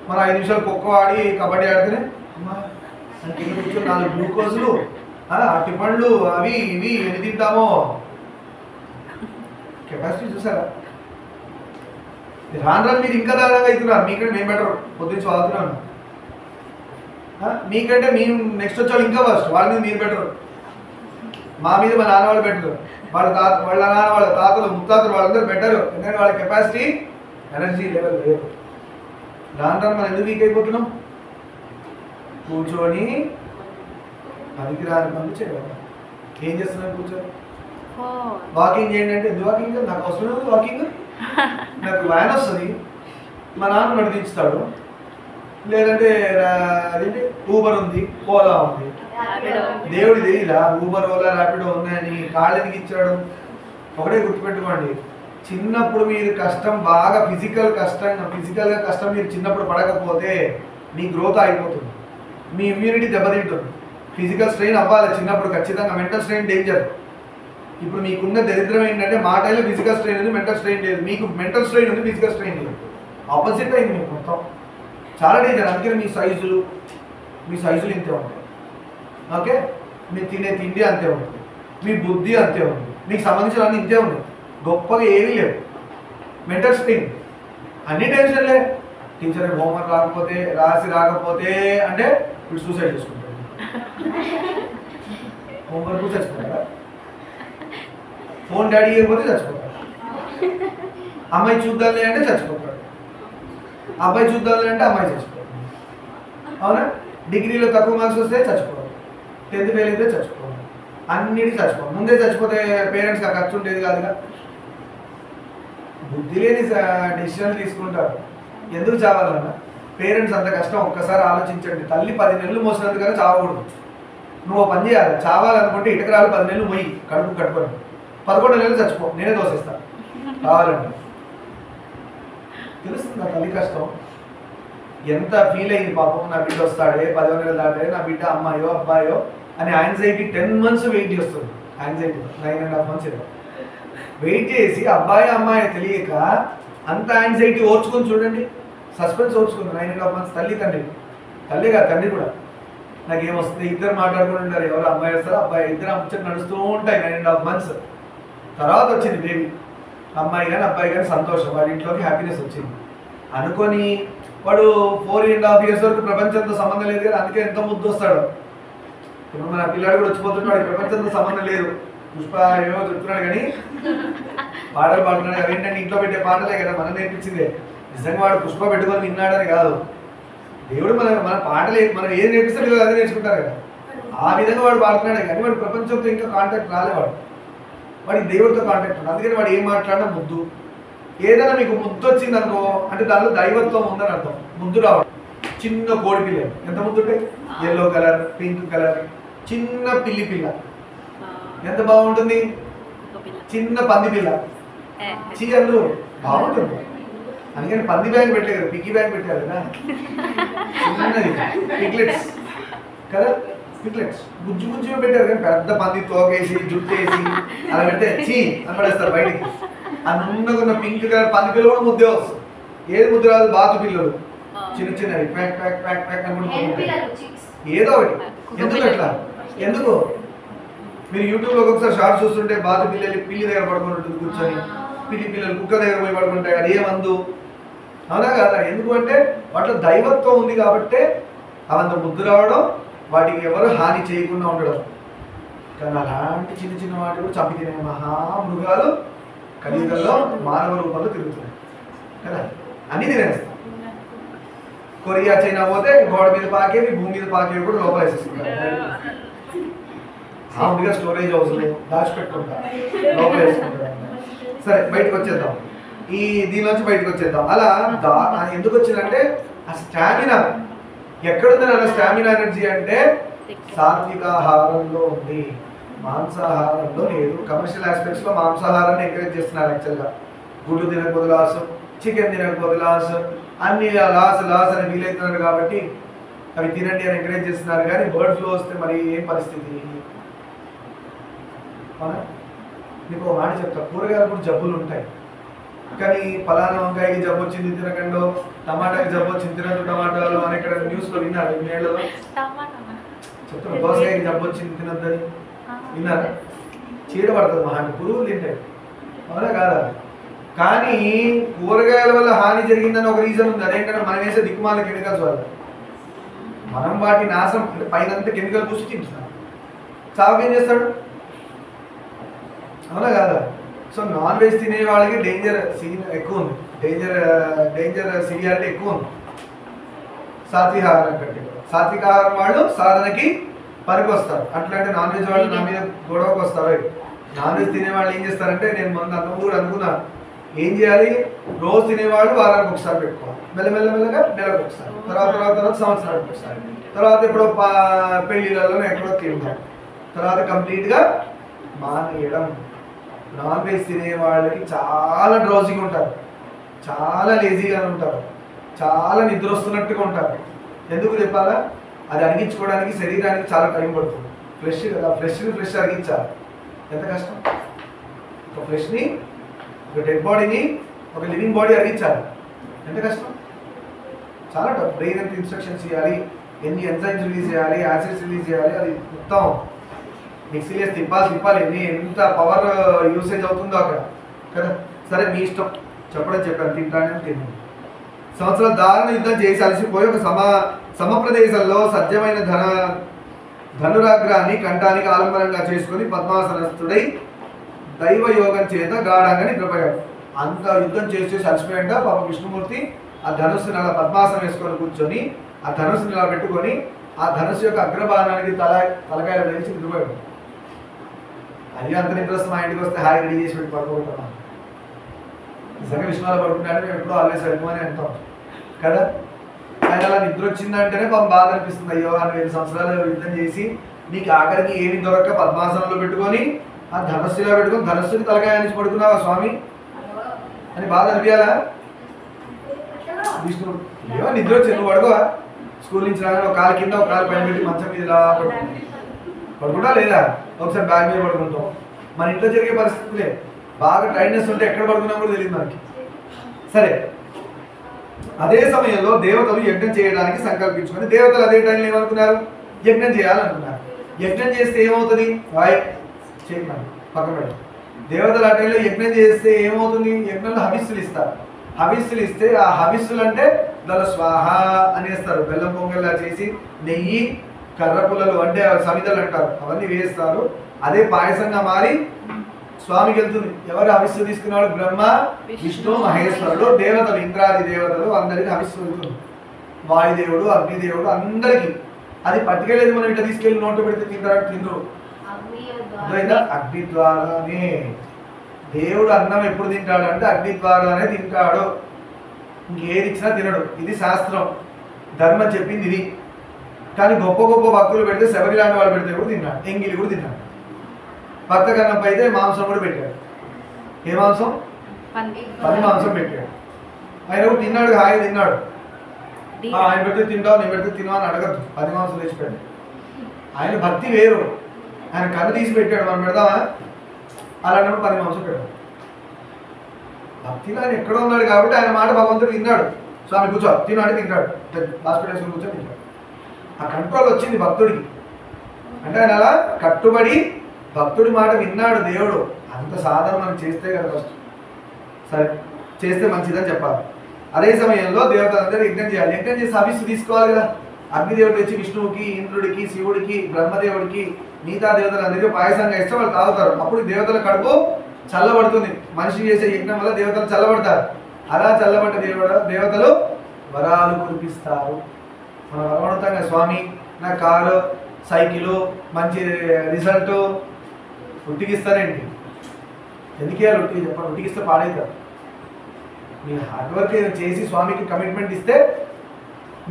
మన 5 నిమిషాలు కుక్క ఆడి కబడ్డీ ఆడితేనే అంటే కూర్చొని 4 గ్లూకోజులు, అట్టి పండ్లు, అవి ఇవి ఎన్ని తింటామో. కెపాసిటీ చూసారా? రాను రాను మీరు ఇంకా దారుణంగా అవుతున్నారు. మీకంటే మేము బెటర్, పొద్దున్న వాడుతున్నాను. మీకంటే మేము నెక్స్ట్ వచ్చే వాళ్ళు ఇంకా ఫస్ట్, వాళ్ళ మీద మీరు బెటర్, మా మీద మా నాన్న వాళ్ళు బెటర్, వాళ్ళ నాన్న వాళ్ళ తాతలు ముత్తాతలు వాళ్ళందరూ బెటర్. ఎందుకంటే వాళ్ళ కెపాసిటీ ఎనర్జీ లెవెల్ లేదు. రాను రాను మనం ఎందుకు వీక్ అయిపోతున్నాం? కూర్చొని పనికిరాని పనులు చేయాలి. ఏం చేస్తున్నాం? కూర్చొని వాకింగ్ చేయండి అంటే ఎందుకు వాకింగ్? నాకు అవసరం లేదు వాకింగ్. నాకు వ్యాన్ వస్తుంది, మా నాన్న నడిపించుతాడు. లేదంటే అదేంటి ఊబర్ ఉంది, ఓలా ఉంది. దేవుడి తెలియదా ఊబర్, ఓలా, ర్యాపిడో ఉన్నాయని? కాళ్ళు ఎందుకు ఇచ్చాడు? ఒకటే గుర్తుపెట్టుకోండి, చిన్నప్పుడు మీరు కష్టం బాగా ఫిజికల్గా కష్టం మీరు చిన్నప్పుడు పడకపోతే మీ గ్రోత్ ఆగిపోతుంది, మీ ఇమ్యూనిటీ దెబ్బతింటుంది. ఫిజికల్ స్ట్రెయిన్ అవ్వాలి చిన్నప్పుడు ఖచ్చితంగా. Mental strain danger. ఇప్పుడు మీకున్న దరిద్రం ఏంటంటే మా టైంలో ఫిజికల్ స్ట్రెయిన్ ఉంది, మెంటల్ స్ట్రెయిన్ లేదు. మీకు మెంటల్ స్ట్రెయిన్ ఉంది, ఫిజికల్ స్ట్రెయిన్ లేదు. ఆపోజిట్ అయింది మీకు మొత్తం. చాలా డేంజర్. అందుకని మీ సైజులు ఇంతే ఉంటాయి. ఓకే, మీరు తినే తిండి అంతే ఉంటుంది, మీ బుద్ధి అంతే ఉంది, మీకు సంబంధించిన అన్నీ ఇంతే ఉంది. గొప్పగా ఏమీ లేవు. మెంటల్ స్ట్రెయిన్, అన్ని టెన్షన్లే. టీచర్ హోంవర్క్ రాకపోతే అంటే వీడు సూసైడ్ చేసుకుంటాడు. హోంవర్క్ చచ్చిపోతాడా? ఫోన్ డాడీ ఇవ్వకపోతే చచ్చిపోతాడు. అమ్మాయి చూద్దాంలే అంటే చచ్చిపోతాడు. అబ్బాయి చూద్దాంలే అంటే అమ్మాయి చచ్చిపోతాడు. అవునా? డిగ్రీలో తక్కువ మార్క్స్ వస్తే చచ్చిపోవాలి, 10th ఫెయిల్ అయితే చచ్చిపోవాలి, అన్నిటికీ చచ్చిపోవాలి. ముందే చచ్చిపోతే పేరెంట్స్కి ఆ ఖర్చు ఉండేది కాదుగా. బుద్ధి లేని డెసిషన్లు తీసుకుంటారు. ఎందుకు చావాలన్నా? పేరెంట్స్ అంత కష్టం ఒక్కసారి ఆలోచించండి. తల్లి 10 నెలలు మోసినందుకనే చావకూడదు. నువ్వు పని చేయాలి. చావాలనుకుంటే ఇటకరాలు 10 నెలలు మొయ్యి, కడుపు కట్టుకొని 11 నెలలు చచ్చిపో, నేనే దోసేస్తాను కావాలంటే. తెలుస్తుంది నా తల్లి కష్టం ఎంత ఫీల్ అయింది. పాపం నా బిడ్డ వస్తాడే, 10వ నెలలు దాటే, నా బిడ్డ అమ్మాయో అబ్బాయో అని యాంగ్జైటీ 10 months వెయిట్ చేస్తుంది. యాంగ్జైటీ 9.5 months వెయిట్ చేసి అబ్బాయి అమ్మాయి తెలియక అంత యాంగ్జైటీ ఓర్చుకొని చూడండి. సస్పెన్స్ ఓర్చుకుంది 9.5 months. తల్లి కాదు, తండ్రి కూడా. నాకేమొస్తుంది, ఇద్దరు మాట్లాడుకుని ఉంటారు. ఎవరు అమ్మాయి వస్తారో అబ్బాయి, ఇద్దరు ముచ్చట నడుస్తూ ఉంటాయి 9.5 months. తర్వాత వచ్చింది బేబీ. అమ్మాయి కానీ అబ్బాయి కానీ సంతోషం, వాడి ఇంట్లోకి హ్యాపీనెస్ వచ్చింది అనుకొని వాడు 4.5 years వరకు ప్రపంచంతో సంబంధం లేదు కదా. అందుకే ఎంత ముద్దు వస్తాడు. ఇప్పుడు మన పిల్లాడు కూడా వచ్చిపోతుంటే వాడికి ప్రపంచంతో సంబంధం లేదు. పుష్ప ఏమో చెప్తున్నాడు కానీ పాటలు పాడుతున్నాడు. అవేంటంటే ఇంట్లో పెట్టే పాటలే కదా, మనం నేర్పించిందే. నిజంగా వాడు పుష్ప పెట్టుకొని విన్నాడని కాదు. దేవుడు మన పాటలు మనం ఏది నేర్పిస్తాడు అదే నేర్చుకుంటారు కదా. ఆ విధంగా వాడు పాడుతున్నాడే కానీ వాడు ప్రపంచంతో ఇంకా కాంటాక్ట్ రాలేవాడు. వాడికి దేవుడితో కాంటాక్ట్ ఉంది. అందుకని వాడు ఏం మాట్లాడినా ముద్దు, ఏదైనా మీకు ముద్దు వచ్చింది అనుకో అంటే దానిలో దైవత్వం ఉందని అర్థం. ముద్దు రావడం. చిన్న కోడి పిల్ల ఎంత ముద్దు ఉంటాయి, ఎల్లో కలర్, పింక్ కలర్, చిన్న పిల్లి పిల్ల ఎంత బాగుంటుంది, చిన్న పంది పిల్ల చీ అందరూ బాగుంటుంది. అందుకని పంది బ్యాంక్ పెట్టలేదు కదా, పిగ్గీ బ్యాంక్ పెట్టారు కదా, చిన్నది పిగ్లెట్స్ కదా, పిగ్లెట్స్ గుజ్జు గుజ్జు పెట్టారు కానీ పెద్ద పంది తోకేసి జుట్టేసి అలా పెడితే చీ అని పడేస్తారు బయటికి. ఆ నున్నగున్న పింక్ కలర్ పంది పిల్లలు కూడా ముద్దే వస్తుంది. ఏది ముద్దు రాదు, బాతు పిల్లలు చిన్న చిన్నవి ప్యాక్ ప్యాక్ ప్యాక్ ప్యాక్ అనుకుంటే ఏదో ఒకటి. ఎందుకు అట్లా, ఎందుకు మీరు యూట్యూబ్లో ఒక్కొక్కసారి షార్ట్స్ చూస్తుంటే బాతు పిల్లలు పిల్లి దగ్గర పడుకుని ఉంటుంది కూర్చొని, పిల్లి పిల్లలు కుక్క దగ్గర పోయి పడుకుంటాయి, అది ఏమందు అవునా కదా. ఎందుకు అంటే వాటిలో దైవత్వం ఉంది కాబట్టి అవంత ముద్దు రావడం, వాటికి ఎవరు హాని చేయకుండా ఉండడం. కానీ అలాంటి చిన్న చిన్న వాటి కూడా చంపి తినే మహామృగాలు కలియుగంలో మానవ రూపంలో తిరుగుతున్నాయి కదా, అన్నీ తినేస్తాయి. కొరియా చైనా పోతే గోడ మీద పాకేవి, భూమి మీద పాకేవి కూడా లోపల వేసేసుకుంటారు. మామూలుగా స్టోరేజ్ హౌస్లు దాచిపెట్టుకుంటారు, లోపల వేసుకుంటారు. సరే బయటకు వచ్చేద్దాం, ఈ దీనిలోంచి బయటకు వచ్చేద్దాం. అలా ఎందుకు వచ్చిందంటే ఆ స్టామినా ఎక్కడుందని, అలా స్టామినా ఎనర్జీ అంటే సాత్వికాహారంలో ఉంది, మాంసాహారంలో లేదు. కమర్షియల్ ఆస్పెక్ట్స్లో మాంసాహారాన్ని ఎంకరేజ్ చేస్తున్నారు. యాక్చువల్గా గుడ్డు తినకపోతే లాస్, చికెన్ తినకపోతే లాస్, అన్ని లాస్ లాస్ అని ఫీల్ అవుతున్నారు కాబట్టి అవి తినండి అని ఎంకరేజ్ చేస్తున్నారు. కానీ బర్డ్ ఫ్లూ వస్తే మరి ఏం పరిస్థితి? మీకు ఒక మాట చెప్తా, కూరగాయలు కూడా జబ్బులు ఉంటాయి. కానీ ఫలానా వంకాయకి జబ్బు వచ్చింది తినకండు, టమాటాకి జబ్బు వచ్చింది తినదు టమాటాలు అని ఇక్కడ న్యూస్లో విన్నారు. ఇన్నేళ్ళలో చెప్తున్నా, దోసకాయకి జబ్బు వచ్చింది తినద్దని విన్నారా? చీడ పడుతుంది మహా, పురుగులు తింటాయి అవునా కాదా. కానీ కూరగాయల వల్ల హాని జరిగిందని ఒక రీజన్ ఉంది. అదేంటంటే మనం వేసే దిక్కుమాల కెమికల్స్ వల్ల మనం వాటి నాశనం అంటే పైనంతా కెమికల్ పూసి తింటున్నాం. చావుకి ఏం చేస్తాడు అవునా కాదా. సో నాన్ వెజ్ తినే వాళ్ళకి డేంజర్ ఎక్కువ ఉంది, డేంజర్ సివియారిటీ ఎక్కువ ఉంది సాత్వికాహారం కంటే. సాత్వికాహారం వాళ్ళు సాధనకి పనికి వస్తారు. అట్లాంటి నాన్ వెజ్ వాళ్ళు నా మీద గొడవకు వస్తారు. నాన్ వెజ్ తినే వాళ్ళు ఏం చేస్తారంటే, నేను మొన్న కూడా అనుకున్నా ఏం చేయాలి, రోజు తినేవాళ్ళు వారానికి ఒకసారి పెట్టుకోవాలి, మెల్లమెల్లమెల్లగా నెలకు ఒకసారి, తర్వాత సంవత్సరానికి ఒకసారి, తర్వాత ఎప్పుడో పెళ్ళిళ్ళలో ఎక్కడో తింటాం, తర్వాత కంప్లీట్గా మానేయడం. నాన్ వెజ్ తినే వాళ్ళకి చాలా డ్రౌజింగ్ ఉంటారు, చాలా లేజీగా ఉంటారు, చాలా నిద్ర వస్తున్నట్టుగా ఉంటారు. ఎందుకు చెప్పాలా, అది అడిగించుకోవడానికి శరీరానికి చాలా టైం పడుతుంది. ఫ్రెష్ కదా, ఫ్రెష్ అడిగించాలి, ఎంత కష్టం. ఒక ఫ్రెష్ని, ఒక డెడ్ బాడీని ఒక లివింగ్ బాడీ అడిగించాలి, ఎంత కష్టం. చాలా టఫ్. బ్రెయిన్ ఎంత ఇన్స్ట్రక్షన్స్ ఇవ్వాలి, ఎన్ని ఎంజైమ్స్ రిలీజ్ చేయాలి, యాసిడ్స్ రిలీజ్ చేయాలి, అది మొత్తం మిక్సీలో తిప్పాలి ఎంత పవర్ యూసేజ్ అవుతుందో అక్కడ కదా. సరే మీ ఇష్టం, చెప్పాను తింటానని తిన్నాను. సంవత్సరాల దారుణ యుద్ధం చేసి అలసిపోయి ఒక సమప్రదేశంలో సత్యమైన ధనురాగ్రాన్ని కంఠానికి ఆలంబనంగా చేసుకుని పద్మాసనస్థుడై దైవయోగం చేత గాఢంగా నిద్రపోయాడు. అంత యుద్ధం చేసి అలసిపోయాడ పాప విష్ణుమూర్తి. ఆ ధనుస్సుని అలా పద్మాసనం వేసుకొని కూర్చొని ఆ ధనుస్సుని ఇలా పెట్టుకొని ఆ ధనుస్సు యొక్క అగ్రభాగానికి తలకాయలు వేసి నిద్రపోయాడు. అయ్యో అంత నిద్ర వస్తే మా ఇంటికి వస్తే హాయి రెడీ చేసి పెట్టి పడుకుంటున్నాం. నిజంగా విశ్వాలు పడుకుంటే మేము ఎప్పుడూ ఆల్వేస్ వెళ్ళమని అంటాం కదా. ఆయన అలా నిద్ర వచ్చిందంటేనే పాపం బాధ అనిపిస్తుంది. అయ్యో 5,000 సంవత్సరాలు యుద్ధం చేసి నీకు ఆఖరికి ఏమి దొరక్క పద్మాసనంలో పెట్టుకొని ఆ ధనస్సులో పెట్టుకొని ధనస్సుకి తలకాయ నుంచి పడుకున్నావా స్వామి అని బాధ అనిపించాలా? విష్ణు ఏమో నిద్ర వచ్చి నువ్వు పడుకోవా, స్కూల్ నుంచి రాగానే ఒక కాలు కింద ఒక కాలు పైన పెట్టి మంచం మీద ఇలా పడుకుంటా లేదా, ఒకసారి బ్యాగ్ మీద పడుకుంటాం. మన ఇంట్లో జరిగే పరిస్థితులే. బాగా టైట్నెస్ ఉంటే ఎక్కడ పడుకున్నా కూడా తెలియదు మనకి. సరే, అదే సమయంలో దేవతలు యజ్ఞం చేయడానికి సంకల్పించుకొని, దేవతలు అదే టైంలో ఏమనుకున్నారు, యజ్ఞం చేయాలనుకున్నారు. యజ్ఞం చేస్తే ఏమవుతుంది, చేయమని పక్కన పెట్టి దేవతలు ఆ టైంలో యజ్ఞం చేస్తే ఏమవుతుంది, యజ్ఞంలో హవిస్సులు ఇస్తారు. హవిస్సులు ఇస్తే ఆ హవిస్సులు అంటే దాని స్వాహ అనేస్తారు. బెల్లం పొంగల్లా చేసి నెయ్యి, కర్ర పుల్లలు అంటే సమితలు అంటారు, అవన్నీ వేస్తారు. అదే పాయసంగా మారి స్వామికి వెళ్తుంది. ఎవరు హవిస్సు తీసుకున్నాడు, బ్రహ్మ విష్ణు మహేశ్వరుడు, దేవతలు ఇంద్రాది దేవతలు అందరికి హవిస్సు వెళ్తుంది. వాయుదేవుడు అగ్నిదేవుడు అందరికీ. అది పట్టుకెళ్ళేది మనం ఇట్లా తీసుకెళ్ళి నోట్లో పెడితే తింటారు. అగ్ని ద్వారానే దేవుడు అన్నం ఎప్పుడు తింటాడు అంటే అగ్ని ద్వారానే తింటాడు, ఇంకేది ఇచ్చినా తినడు. ఇది శాస్త్రం, ధర్మం చెప్పింది ఇది. కానీ గొప్ప గొప్ప భక్తులు పెడితే శబరి లాంటి వాళ్ళు పెడితే కూడా తిన్నాడు, ఎంగిలి కూడా తిన్నాడు. భక్త కన్నప్ప అయితే మాంసం కూడా పెట్టాడు. ఏ మాంసం? పంది మాంసం పెట్టాడు. ఆయన కూడా తిన్నాడు, హాయి తిన్నాడు. ఆయన పెడితే తింటావు, నేను పెడితే తిన్నావు అని అడగద్దు. 10 మాంసం తెచ్చిపెట్టాడు. ఆయన భక్తి వేరు, ఆయన కన్ను తీసి పెట్టాడు, మనం పెడదామా? అలాంటి 10 మాంసం పెట్టాడు. భక్తిలో ఆయన ఎక్కడో ఉన్నాడు కాబట్టి ఆయన మాట భగవంతుడు విన్నాడు. స్వామి కూర్చో, తిన్నాడు, తింటాడు, హాస్పిటల్స్ కూర్చొని తింటాడు. ఆ కంట్రోల్ వచ్చింది భక్తుడికి. అంటే ఆయన అలా కట్టుబడి భక్తుడి మాట విన్నాడు దేవుడు. అంత సాధన మనం చేస్తే కదా ఫస్ట్, సరే చేస్తే మంచిదని చెప్పాలి. అదే సమయంలో దేవతలందరూ యజ్ఞం చేయాలి. యజ్ఞం చేసి హవిస్సు తీసుకోవాలి కదా. అగ్నిదేవుడు వచ్చి విష్ణువుకి, ఇంద్రుడికి, శివుడికి, బ్రహ్మదేవుడికి, మిగతా దేవతలందరికీ పాయసంగా ఇస్తే వాళ్ళు తాగుతారు. అప్పుడు దేవతల కడుపు చల్లబడుతుంది. మనిషి చేసే యజ్ఞం వల్ల దేవతలు చల్లబడతారు. అలా చల్లబడ్డ దేవతలు వరాలు కురిపిస్తారు. మనం వరమడుతాం, స్వామి నా కారు, సైకిలు, మంచి రిజల్ట్ ఉట్టికిస్తారేంటి? ఎందుకే ఉట్టికి చెప్పండి. ఉట్టికిస్తే పాడైతారు. మీరు హార్డ్ వర్క్ చేసి స్వామికి కమిట్మెంట్ ఇస్తే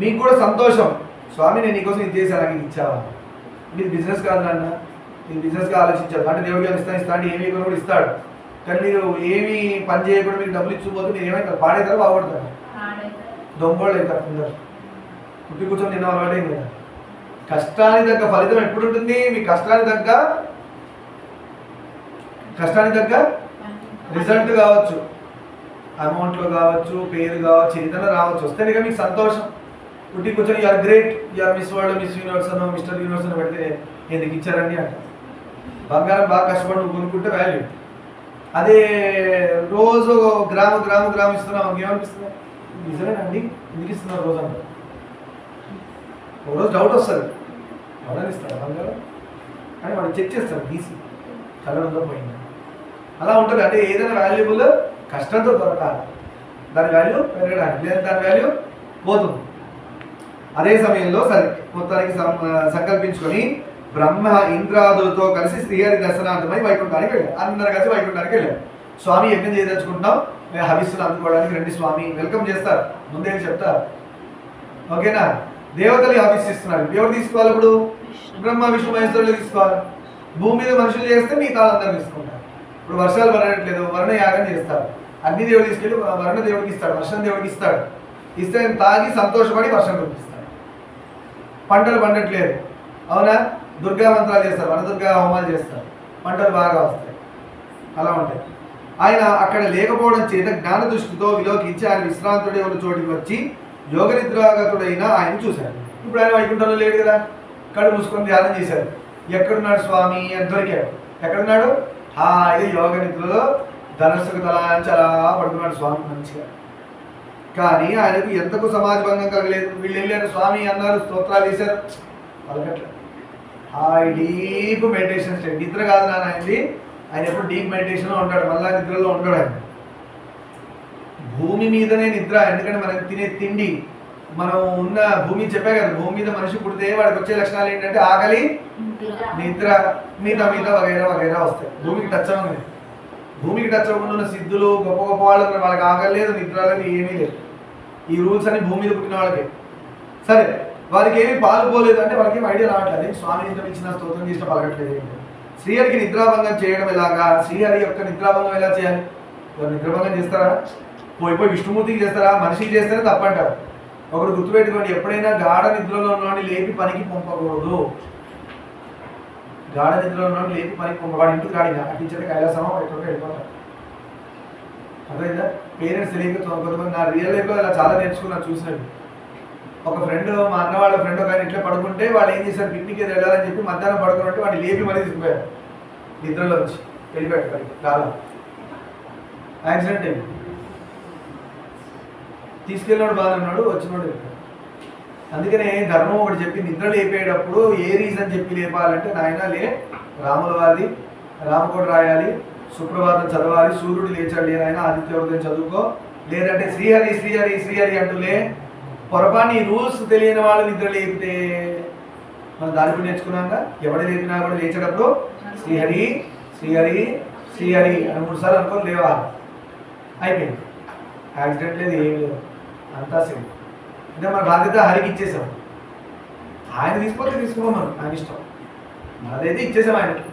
మీకు కూడా సంతోషం. స్వామి నేను నీకోసం ఇది చేశాను, నాకు ఇది ఇచ్చావా? మీరు బిజినెస్ కాదు నాన్న, మీరు బిజినెస్గా ఆలోచించారు అంటే దేవుడికి ఇస్తాను అంటే ఏమి కూడా ఇస్తాడు. కానీ మీరు ఏమి పని చేయకుండా మీకు డబ్బులు ఇచ్చిపోతే మీరు ఏమైతారు? పాడైతారు, బాగుపడతారు, దొంగోళ్ళు అవుతారు. అందరు పుట్టి కూర్చొని తిన్న అలవాటు ఏం కదా. కష్టానికి తగ్గ ఫలితం ఎప్పుడు ఉంటుంది? మీ కష్టానికి తగ్గ రిజల్ట్ కావచ్చు, అమౌంట్లో కావచ్చు, పేరు కావచ్చు, ఏదైనా రావచ్చు. వస్తేనే కదా మీకు సంతోషం. పుట్టి కూర్చొని you're great, you're miss world, miss universe అనో, మిస్టర్ యూనివర్స్ అని పెడితే ఎందుకు ఇచ్చారండి అంట. బంగారం బాగా కష్టపడి నువ్వు కొనుక్కుంటే వాల్యూ. అదే రోజు గ్రాము ఇస్తున్నాం, ఏమనిపిస్తుంది? నిజమేనండి, ఎందుకు ఇస్తున్నారు రోజు అంటారు. ఒక రోజు డౌట్ వస్తుంది, ఎవరైనా ఇస్తారు బంగారం కానీ వాడు చెక్ చేస్తారు తీసి కలర్ ఉందో పోయింది. అలా ఉంటుంది. అంటే ఏదైనా వాల్యుబుల్ కష్టంతో దొరకాలి, దాని వాల్యూ పెరగడానికి, లేదా దాని వాల్యూ పోతుంది. అదే సమయంలో సరే మొత్తానికి సంకల్పించుకొని బ్రహ్మ ఇంద్రాదులతో కలిసి శ్రీహరి దర్శనార్థమై వైకుంఠానికి వెళ్ళారు. అందరు కలిసి వైకుంఠానికి వెళ్ళారు. స్వామి యజ్ఞం చేయదలుచుకుంటున్నాం, హవిస్సులు అందుకోవడానికి రండి స్వామి, వెల్కమ్ చేస్తారు, ముందే చెప్తారు. ఓకేనా? దేవతలు హవిస్సిస్తున్నారు. ఎవరు తీసుకోవాలి? ఇప్పుడు బ్రహ్మ విష్ణు మహేశ్వరులు తీసుకోవాలి. భూమి మీద మనుషులు చేస్తే మిగతా అందరూ తీసుకుంటారు. ఇప్పుడు వర్షాలు పడట్లేదు, వరుణ యాగం చేస్తారు. అగ్నిదేవుడు తీసుకెళ్ళి వరుణ దేవుడికి ఇస్తాడు, వర్షం దేవుడికి ఇస్తాడు. ఇస్తే తాగి సంతోషపడి వర్షం కురిపిస్తాడు. పంటలు పండట్లేదు, అవునా? దుర్గా మంత్రాలు చేస్తారు, వనదుర్గా హోమాలు చేస్తారు, పంటలు బాగా వస్తాయి. అలా ఉంటాయి. ఆయన అక్కడ లేకపోవడం చేత జ్ఞాన దృష్టితో విలోకించి ఆయన విశ్రాంతుడే ఉన్న చోటికి వచ్చి యోగ నిద్రాగతుడైన ఆయన చూశాడు. ఇప్పుడు ఆయన వైకుంఠంలో లేడు కదా, కళ్ళు మూసుకొని ధ్యానం చేశారు. ఎక్కడున్నాడు స్వామి అని దొరికాడు. ఎక్కడున్నాడు? హాయిగా యోగ నిద్రలో ధనస్సుకు తలాంచి అలా పడుతున్నాడు స్వామి మంచిగా. కానీ ఆయనకు ఎంతకు సమాజ భంగం కలగలేదు. వీళ్ళు వెళ్ళారు, స్వామి అన్నారు, స్తోత్రాలు చేశారు, పలకట్లేదు. హాయ్ డీప్ మెడిటేషన్ స్టేట్. నిద్ర కాదు నాన్న ఆయనది, ఆయన ఎప్పుడు డీప్ మెడిటేషన్లో ఉంటాడు, మళ్ళా నిద్రలో ఉంటాడు ఆయన. భూమి మీదనే నిద్ర. ఎందుకంటే మనం తినే తిండి, మనం ఉన్న భూమి చెప్పే కదా, భూమి మీద మనిషి పుడితే వాడికి వచ్చే లక్షణాలు ఏంటంటే ఆకలి, నిద్ర, మిగతా వగైరా వస్తాయి. భూమికి టచ్ అవ్వదు. భూమికి టచ్ అవ్వకుండా ఉన్న సిద్ధులు, గొప్ప గొప్ప వాళ్ళు వాళ్ళకి ఆకలి లేదు, నిద్ర లేదు, ఏమీ లేదు. ఈ రూల్స్ అన్ని భూమి మీద పుట్టిన వాళ్ళకి. సరే, వారికి ఏమి పాలు పోలేదు అంటే వాళ్ళకి ఏమి ఐడియా రావట్లేదు. స్వామి నిద్ర ఇచ్చిన స్తోత్రం చేసిన పలకట్లేదు. శ్రీహరికి నిద్రాభంగం చేయడం ఎలాగా? శ్రీహరి యొక్క నిద్రాభంగం ఎలా చేయాలి? నిద్రాభంగం చేస్తారా? పోయి విష్ణుమూర్తికి చేస్తారా? మనిషికి చేస్తేనే తప్పంటారు. ఒకడు గుర్తుపెట్టుకోండి, ఎప్పుడైనా గాఢ నిద్రలో ఉన్నవాడిని లేపి పనికి పంపకూడదు. గాఢ నిద్రలో ఉన్నవాడిని లేపి పనికి పంపవాడు ఇంటికి రాడిగా అట్టించే కైలాసమో ఎక్కడికో వెళ్ళిపోతారు. అర్థమైందా? పేరెంట్స్ తెలియక కొంతమంది నా రియల్ లైఫ్లో ఇలా చాలా నేర్చుకున్నారు, చూసినట్టు. ఒక ఫ్రెండ్, మా అన్న వాళ్ళ ఫ్రెండ్ ఒక ఆయన ఇట్లా పడుకుంటే వాళ్ళు ఏం చేశారు, పిక్నిక్ ఏదో వెళ్ళాలని చెప్పి మధ్యాహ్నం పడుకున్నట్టు వాడిని లేపి మరీ తీసుకుపోయారు. నిద్రలో వచ్చి వెళ్ళిపోయాడు పనికి. కాలం యాక్సిడెంట్ అయింది. తీసుకెళ్ళినాడు బాగానే ఉన్నాడు, వచ్చినాడు. అందుకనే ధర్మం ఒకటి చెప్పి నిద్ర లేపేటప్పుడు ఏ రీజన్ చెప్పి లేపాలంటే, నాయన లే, రాముల వారిది రామకోట రాయాలి, సుప్రభాతం చదవాలి, సూర్యుడు లేచాడు లే నాయన, ఆదిత్యోదయం చదువుకో, లేదంటే శ్రీహరి శ్రీహరి శ్రీహరి అంటూ లే. పొరపాటు రూల్స్ తెలియని వాళ్ళు నిద్ర లేపితే మనం దానికి నేర్చుకున్నాక ఎవడ లేపినా కూడా లేచేటప్పుడు శ్రీహరి శ్రీహరి శ్రీహరి అని 3 సార్లు అనుకోని లేవాలి. అయిపోయింది. యాక్సిడెంట్ లేదు, ఏం లేదు, అంతా సేమ్. అంటే మన బాధ్యత హరికి ఇచ్చేసాం. ఆయన తీసుకుంటే తీసుకోమన్నాను, ఆయన ఇష్టం. అదైతే ఇచ్చేసాం ఆయనకి.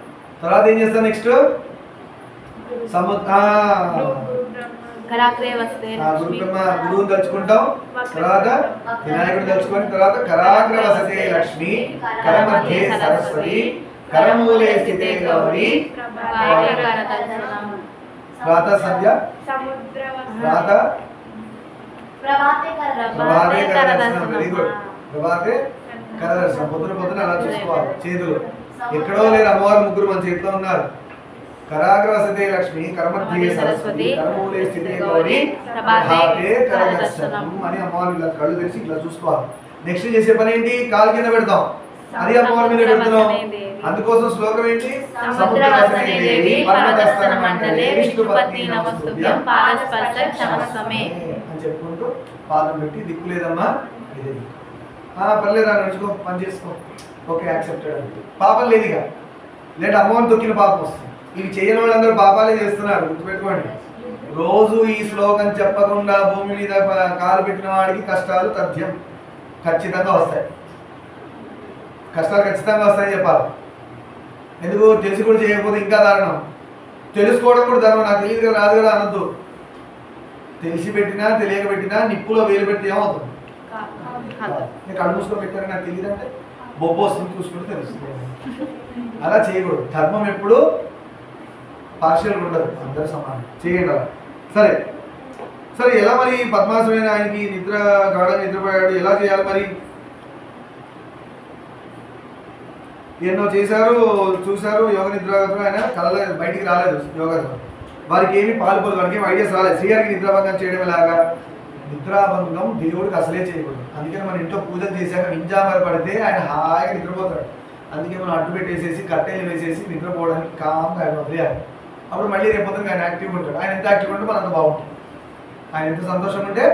తర్వాత ఏం చేస్తాం నెక్స్ట్? గురువుని తలుచుకుంటాం. తర్వాత వినాయకుడిని తలుచుకొని తర్వాత కరాగ్ర వసతే లక్ష్మి కరమధ్యే సరస్వతి కరమూలే స్థితే గౌరీ ప్రాత సంధ్య ప్రాత ప్రభాతే కరదర్శనం. Very good. ప్రభాతే కరదర్శనం. పొద్దున అలా చూసుకోవాలి. చేతులు ఎక్కడో లేరు, అమ్మవారు ముగ్గురు మన చేతిలో ఉన్నారు. కరాగ్ర వసతే లక్ష్మి కరమధ్యే సరస్వతి కరమూలే స్థితే గౌరీ ప్రభాతే కరదర్శనం అని అమ్మవారు ఇలా కళ్ళు తెరిచి ఇట్లా చూసుకోవాలి. నెక్స్ట్ చేసే పని ఏంటి? కాలు కింద పెడతాం. అది అమ్మవారి మీద పెడుతున్నాం. అందుకోసం శ్లోకం ఏంటి? సముద్రవసనే దేవి పర్వతస్థన మండలే విష్ణుపత్ని నమస్తుభ్యం పాదస్పర్శ క్షమస్వమే అని చెప్పుకుంటూ పాదం పెట్టి దిక్కు లేదమ్మా ఇదే పర్లేదా నడుచుకో, పని చేసుకో, ఓకే యాక్సెప్టెడ్ అంటే పాపం లేదుగా. లేదా అమ్మవారిని తొక్కిన పాపం వస్తుంది. ఇవి చేయని వాళ్ళందరూ పాపాలే చేస్తున్నారు, గుర్తుపెట్టుకోండి. రోజు ఈ శ్లోకం చెప్పకుండా భూమి మీద కాలు పెట్టిన వాడికి కష్టాలు తథ్యం ఖచ్చితంగా వస్తాయి. కష్టాలు ఖచ్చితంగా వస్తాయని చెప్పాలి. ఎందుకు? తెలిసి కూడా చేయకపోతే ఇంకా దారుణం. తెలుసుకోవడం కూడా ధర్మం. నాకు తెలియదు కదా, రాదు కదా అనొద్దు. తెలిసి పెట్టినా తెలియక పెట్టినా నిప్పులో వేలు పెడితే ఏమవుతుంది? నేను కళ్ళు మూసుకొని పెట్టాను నాకు తెలియదు అంటే బొబ్బ వస్తుంది, చూసుకుంటే తెలుస్తుంది. అలా చేయకూడదు. ధర్మం ఎప్పుడు పార్షియల్ ఉండదు, అందరూ సమానం. చేయండి అలా. సరే సరే ఎలా మరి పద్మాసమైన ఆయనకి నిద్ర గాఢంగా నిద్రపోయాడు, ఎలా చేయాలి మరి? ఎన్నో చేశారు, చూశారు యోగ నిద్రతో. ఆయన కళలో బయటికి రాలేదు యోగాతో. వారికి ఏమి పాల్పొలు, వారికి ఏమి ఐడియాస్ రాలేదు. శ్రీహరికి నిద్రాభంగం చేయడం ఎలాగా? నిద్రాభంగం దేవుడికి అసలే చేయకూడదు. అందుకని మన ఇంట్లో పూజలు చేశాక వింజామర పడితే ఆయన హాయిగా నిద్రపోతాడు. అందుకే మనం అడ్డు పెట్టేసేసి కట్టెలు వేసేసి నిద్రపోవడానికి కామ్గా ఆయన వదిలేయాలి. అప్పుడు మళ్ళీ రేపొద్దున ఆయన యాక్టివ్గా ఉంటాడు. ఆయన ఎంత యాక్టివ్గా ఉంటే మనంత బాగుంటుంది. ఆయన ఎంత సంతోషంగా ఉంటే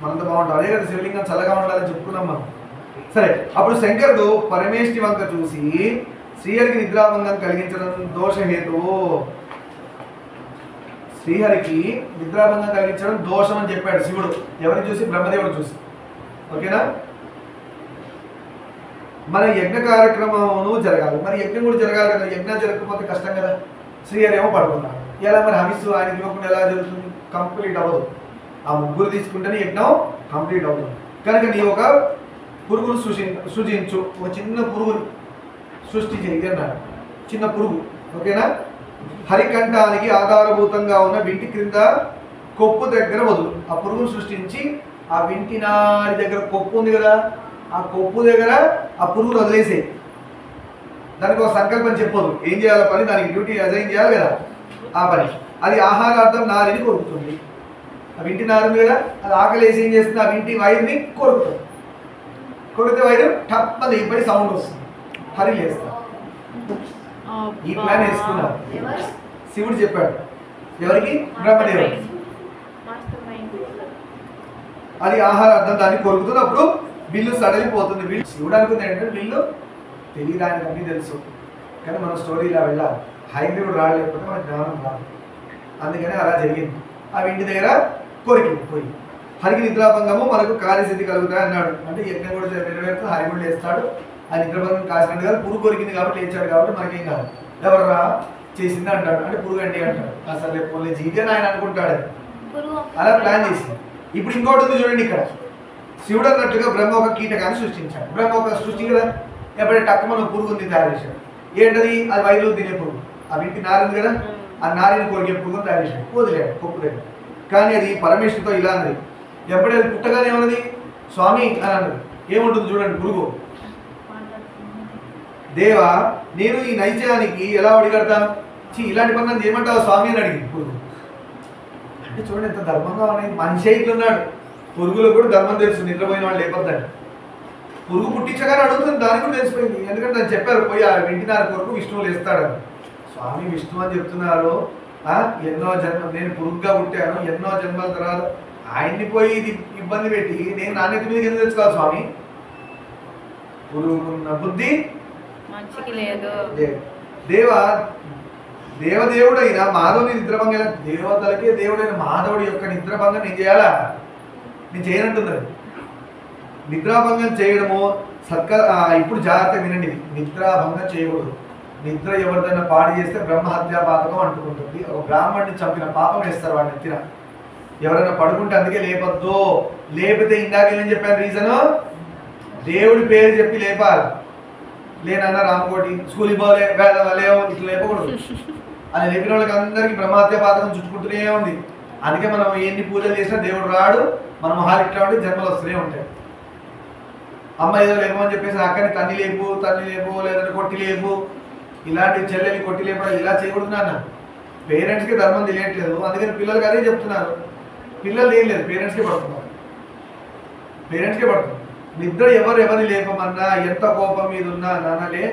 మనంత బాగుంటుంది. అదే కదా శివలింగం చల్లగా ఉండాలని చెప్పుకున్నాం మనం. సరే, అప్పుడు శంకరుడు పరమేష్టి వంక చూసి శ్రీహరికి నిద్రాభంగం కలిగించడం దోషహేతువు. శ్రీహరికి నిద్రాభంగం కలిగించడం దోషం అని చెప్పాడు శివుడు. ఎవరిని చూసి? బ్రహ్మదేవుడు చూసి. ఓకేనా? మన యజ్ఞ కార్యక్రమము జరగాలి. మరి యజ్ఞం కూడా జరగాలి కదా. యజ్ఞం జరగకపోతే కష్టం కదా. శ్రీహరి ఏమో పడుకున్నాడు. ఎలా మరి హవిస్సు ఆయనకి ఇవ్వకుండా ఎలా జరుగుతుంది? కంప్లీట్ అవ్వదు. ఆ ముగ్గురు తీసుకుంటేనే యజ్ఞం కంప్లీట్ అవుతుంది. కనుక నీ ఒక పురుగును సృజించు, ఒక చిన్న పురుగుని సృష్టి చేయి అన్నాడు. చిన్న పురుగు. ఓకేనా? హరికంఠానికి ఆధారభూతంగా ఉన్న వింటి క్రింద కొప్పు దగ్గర వదులు. ఆ పురుగును సృష్టించి ఆ వింటి నాడి దగ్గర కొప్పు ఉంది కదా, ఆ కొప్పు దగ్గర ఆ పురుగును వదిలేసేయి. దానికి ఒక సంకల్పం చెప్పదు, ఏం చేయాలో పని, దానికి డ్యూటీ అజైన్ చేయాలి కదా, ఆ పని. అది ఆహారార్థం నారిని కొరుకుతుంది. ఆ వింటి నారు కదా, అది ఆకలి వేసి ఏం చేస్తుంది? ఆ వింటి వైర్ని కొరుకుతుంది. కొడితే వైరు టప్పని ఇప్పటి సౌండ్ వస్తుంది. హరి లేస్తాడు. ఈ ప్లాన్ వేసుకున్నారు. శివుడు చెప్పాడు. ఎవరికి? బ్రహ్మదేవుడు. అది ఆహారార్థం దాన్ని కొరుకుతుంది. అప్పుడు బిల్లు సడలిపోతుంది. వీళ్ళు శివుడు అనుకుంది ఏంటంటే వీళ్ళు తెలియడానికి అన్నీ తెలుసు, కానీ మన స్టోరీ ఇలా వెళ్ళాలి. హైగ్రీవుడు రాలేకపోతే మన జ్ఞానం రాదు. అందుకని అలా జరిగింది. ఆ ఇంటి దగ్గర కొరికింది పోయి. హరికి నిద్రాభంగము మనకు కార్యసిద్ధి కలుగుతాయి అన్నాడు. అంటే యజ్ఞం కూడా నెరవేరుతూ హరి కూడా లేస్తాడు. ఆ నిద్రాభంగం కాసినట్టు కాదు, పురుగు కొరికింది కాబట్టి లేచాడు కాబట్టి మనకేం కాదు. ఎవర్రా చేసింది అంటాడు, అంటే పురుగు అంటే అంటాడు. అసలు రేపు జీవి అని ఆయన అనుకుంటాడు. అలా ప్లాన్ చేసింది. ఇప్పుడు ఇంకోటి ఉంది చూడండి. ఇక్కడ శివుడు అన్నట్టుగా బ్రహ్మ ఒక కీటకాన్ని సృష్టించాడు. బ్రహ్మ ఒక సృష్టి కదా, ఎప్పుడైతే టక్క మనం పురుగుని తయారు చేశాడు. ఏంటది? అది వైర్లు తినే పురుగు. ఆ ఇంటి నారింది కదా, ఆ నారిని కొరికే పురుగుని తయారు చేశాడు. వదిలేడు కొప్పు దగ్గర. కానీ అది పరమేశ్వరుతో ఇలా అన్నది. ఎప్పుడైతే పుట్టగానే ఏమన్నది? స్వామి అని అన్నది. ఏముంటుంది చూడండి పురుగు, దేవా నేను ఈ నైత్యానికి ఎలా ఒడిగడతాను? ఇలాంటి పని నన్ను ఏమంటావు స్వామి అని అడిగింది పురుగు. అంటే చూడండి ఎంత ధర్మంగా ఉన్నాయి. మనిషి ఇట్లున్నాడు. పురుగులకు కూడా ధర్మం తెలుసు, నిద్రపోయిన వాళ్ళు లేకపోద్దండి. పురుగు పుట్టించగానే అడుగుతుంది, దానికి కూడా తెలిసిపోయింది. ఎందుకంటే దాన్ని చెప్పారు, పోయి ఆ వెంటినారి కొరకు విష్ణువు లేస్తాడు. స్వామి విష్ణు అని చెప్తున్నారు. ఎన్నో జన్మ నేను పురుగుగా పుట్టాను, ఎన్నో జన్మల తర్వాత ఆయన్ని పోయి ఇది ఇబ్బంది పెట్టి నేను నాణ్యత మీద కింద తెచ్చుకోవాలి స్వామి. పురుగుకున్న బుద్ధి మంచికి లేదు. దేవా దేవదేవుడైన మాధవుని నిద్రభంగం, దేవతలకే దేవుడైన మాధవుడి యొక్క నిద్రభంగం నేను చేయాలా? నేను చేయనంటున్నది. నిద్రాభంగం చేయడము ఇప్పుడు జాగ్రత్త వినండి, నిద్రాభంగం చేయకూడదు. నిద్ర ఎవరిదైనా పాడు చేస్తే బ్రహ్మహత్యా పాతకం అంటుకుంటుంది. ఒక బ్రాహ్మణ్ణి చంపిన పాపం వేస్తారు వాడిని ఎత్తిన. ఎవరైనా పడుకుంటే అందుకే లేపొద్దు. లేపితే ఇందాకేం చెప్పాను రీజను, దేవుడి పేరు చెప్పి లేపాలి. లేనన్నా రామకోటి స్కూల్కి పోలే లేవు ఇట్లా లేపకూడదు. అది లేపిన వాళ్ళకి అందరికీ బ్రహ్మహత్యా పాతకం చుట్టుకుంటూనే ఉంది. అందుకే మనం ఎన్ని పూజలు చేసినా దేవుడు రాడు, మన మొహాలు ఇట్లా ఉంటే జన్మలు వస్తూనే ఉంటాయి. అమ్మ ఏదో లేపమని చెప్పేసి అక్కని తన్ని లేపు లేదంటే కొట్టి లేపు, ఇలాంటి చెల్లెని కొట్టి లేపడం ఇలా చేయకూడదు నాన్న. పేరెంట్స్కి ధర్మం తెలియట్లేదు, అందుకని పిల్లలకి అదే చెప్తున్నారు. పిల్లలు ఏం లేదు, పేరెంట్స్కే పడుతున్నారు. నిద్ర ఎవరిని లేపమన్నా, ఎంత కోపం మీద ఉన్నా నాన్నలే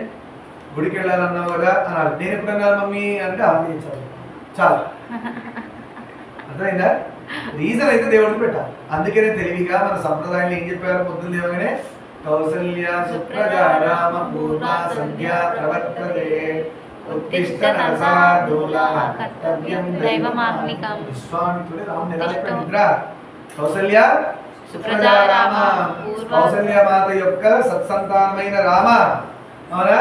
గుడికి వెళ్ళాలన్నా కదా అనాలి. నేను ఎప్పుడన్నాను మమ్మీ అంటే ఆనందించాలి చాలు. అర్థమైందా? రీజన్ అయితే దేవుడికి పెట్టాలి. అందుకనే తెలివిగా మన సంప్రదాయంలో ఏం చెప్పారు, పొద్దున్న లేవగానే కౌసల్య సుప్రజా రామ పూర్వ సంధ్యా ప్రవర్తతే ఉత్తిష్ట నరసార్దూలా కర్తవ్యం దైవమాహ్నికం. విశ్వామిత్రుడు రాముని ఎలా చెప్పాడు? నిద్ర కౌసల్య సుప్రజా రామ, కౌసల్య మాత యొక్క సత్సంతానమైన రామ. అవునా?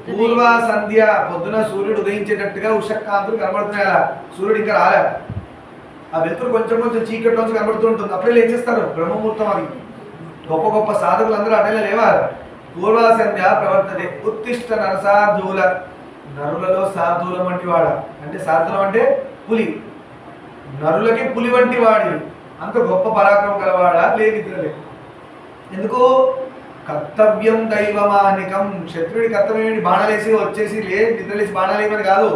పూర్వ సంధ్య, పొద్దున సూర్యుడు ఉదయించేటట్టుగా ఉషకాంతులు కనబడుతున్నాయి. అలా సూర్యుడు ఇంకా రాలే, ఆ వెలుతురు కొంచెం చీకట్లోంచి కనబడుతూ ఉంటుంది. అప్పుడే ఏం చేస్తారు? బ్రహ్మముహూర్తం. అది గొప్ప గొప్ప సాధకులు అందరూ అటైనా లేవారు. పూర్వ సంధ్య ప్రవర్తతే ఉత్తిష్ట నరసార్దూల, నరులలో శార్దూలం వంటి వాడ. అంటే శార్దూలం అంటే పులి, నరులకి పులి వంటి వాడి. అంత గొప్ప పరాక్రమం గలవాడా? నిద్రలే. ఎందుకు? కర్తవ్యం దైవమానికం. క్షత్రియుడి కర్తవ్యం ఏంటి? బాణాలేసి వచ్చేసి నిద్రలేసి బాణాలేమని కాదు,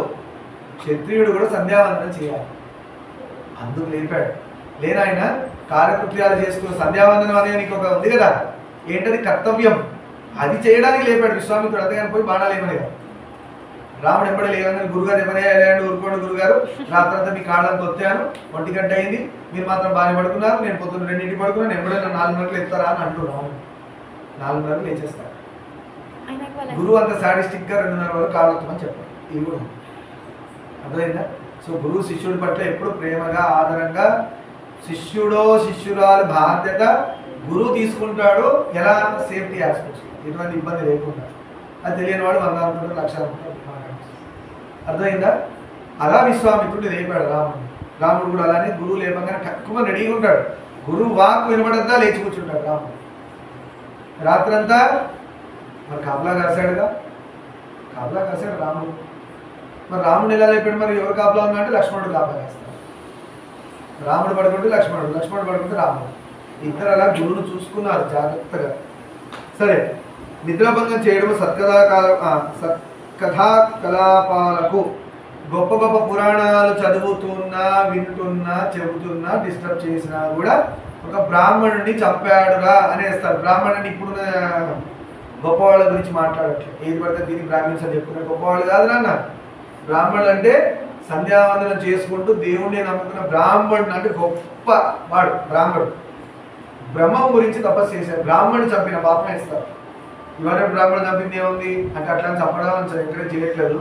క్షత్రియుడు కూడా సంధ్యావందనం చేయాలి. అందుకు లేపాడు. లేనాయన కార్యకృత్యాలు చేసుకుని సంధ్యావందనం అనేది నీకు ఒక ఉంది కదా, ఏంటది? కర్తవ్యం. అది చేయడానికి లేపాడు విశ్వామిత్రుడు. అంతేగాని పోయి బాణాలేమని కాదు. రాముడు ఎప్పుడే లేదని గురుగారు ఎవరే ఊరుకోండి గురుగారు, రాత్రంతా మీ కాళ్ళంతా వచ్చాను, 1 గంట అయింది, మీరు మాత్రం బాగా పడుకున్నారు, నేను పొద్దున్న 2 పడుకున్నాను, ఎప్పుడైనా 4 గంటలు ఎత్తారా అని అంటూ రాముడు 4 గంటలు లేచేస్తారు. గురువు అంత సాడిస్టిక్ గా 2:30 వరకు కాళ్ళొత్తమని చెప్పారు. ఇది కూడా అర్థమైందా? సో గురువు శిష్యుడి పట్ల ఎప్పుడు ప్రేమగా ఆదరంగా, శిష్యురాలు బాధ్యత గురువు తీసుకుంటాడు. ఎలా? సేఫ్టీ ఆస్పెక్ట్స్, ఎటువంటి ఇబ్బంది లేకుండా. అది తెలియని వాడు 100 అనుకుంటాడు, 1,00,000 అనుకుంటాడు. అర్థమైందా? అలా విశ్వామిత్రుడు లేపాడు రాముడు. రాముడు కూడా అలానే గురువు లేపగానే తక్కువ రెడీగా ఉంటాడు. గురువు వాక్ వినబడంతా లేచి కూర్చుంటాడు రాముడు. రాత్రంతా మరి కాపలా కాశాడుగా, కాపలా కాశాడు రాముడు. మరి రాముడు ఎలా లేపాడు? మరి ఎవరు కాపలా ఉన్నా అంటే లక్ష్మణుడు కాపలా కాస్తాడు. రాముడు పడుకుంటే లక్ష్మణుడు పడుకుంటే రాముడు. ఇద్దరు అలా గురువును చూసుకున్నారు జాగ్రత్తగా. సరే, నిద్రాభంగం చేయడం సత్కథా కలాపాలకు, గొప్ప గొప్ప పురాణాలు చదువుతున్నా వింటున్నా చెబుతున్నా డిస్టర్బ్ చేసినా కూడా ఒక బ్రాహ్మణుడిని చంపాడురా అనేస్తారు. బ్రాహ్మణుడిని ఇప్పుడున్న గొప్పవాళ్ళ గురించి మాట్లాడట్లేదు. ఏది పడితే దీనికి బ్రాహ్మణ్స్ అని చెప్పుకునే గొప్పవాళ్ళు కాదు నాన్న. బ్రాహ్మణుడు అంటే సంధ్యావందనం చేసుకుంటూ దేవుణ్ణి నమ్ముకున్న బ్రాహ్మణుడు అంటే గొప్ప వాడు బ్రాహ్మణుడు. బ్రహ్మం గురించి తపస్సు చేశారు. బ్రాహ్మణుడు చంపిన పాపం ఇస్తారు. ఇవాళ బ్రాహ్మణుడు చంపింది ఏముంది అంటే అట్లా చంపడం ఎక్కడ చేయట్లేదు,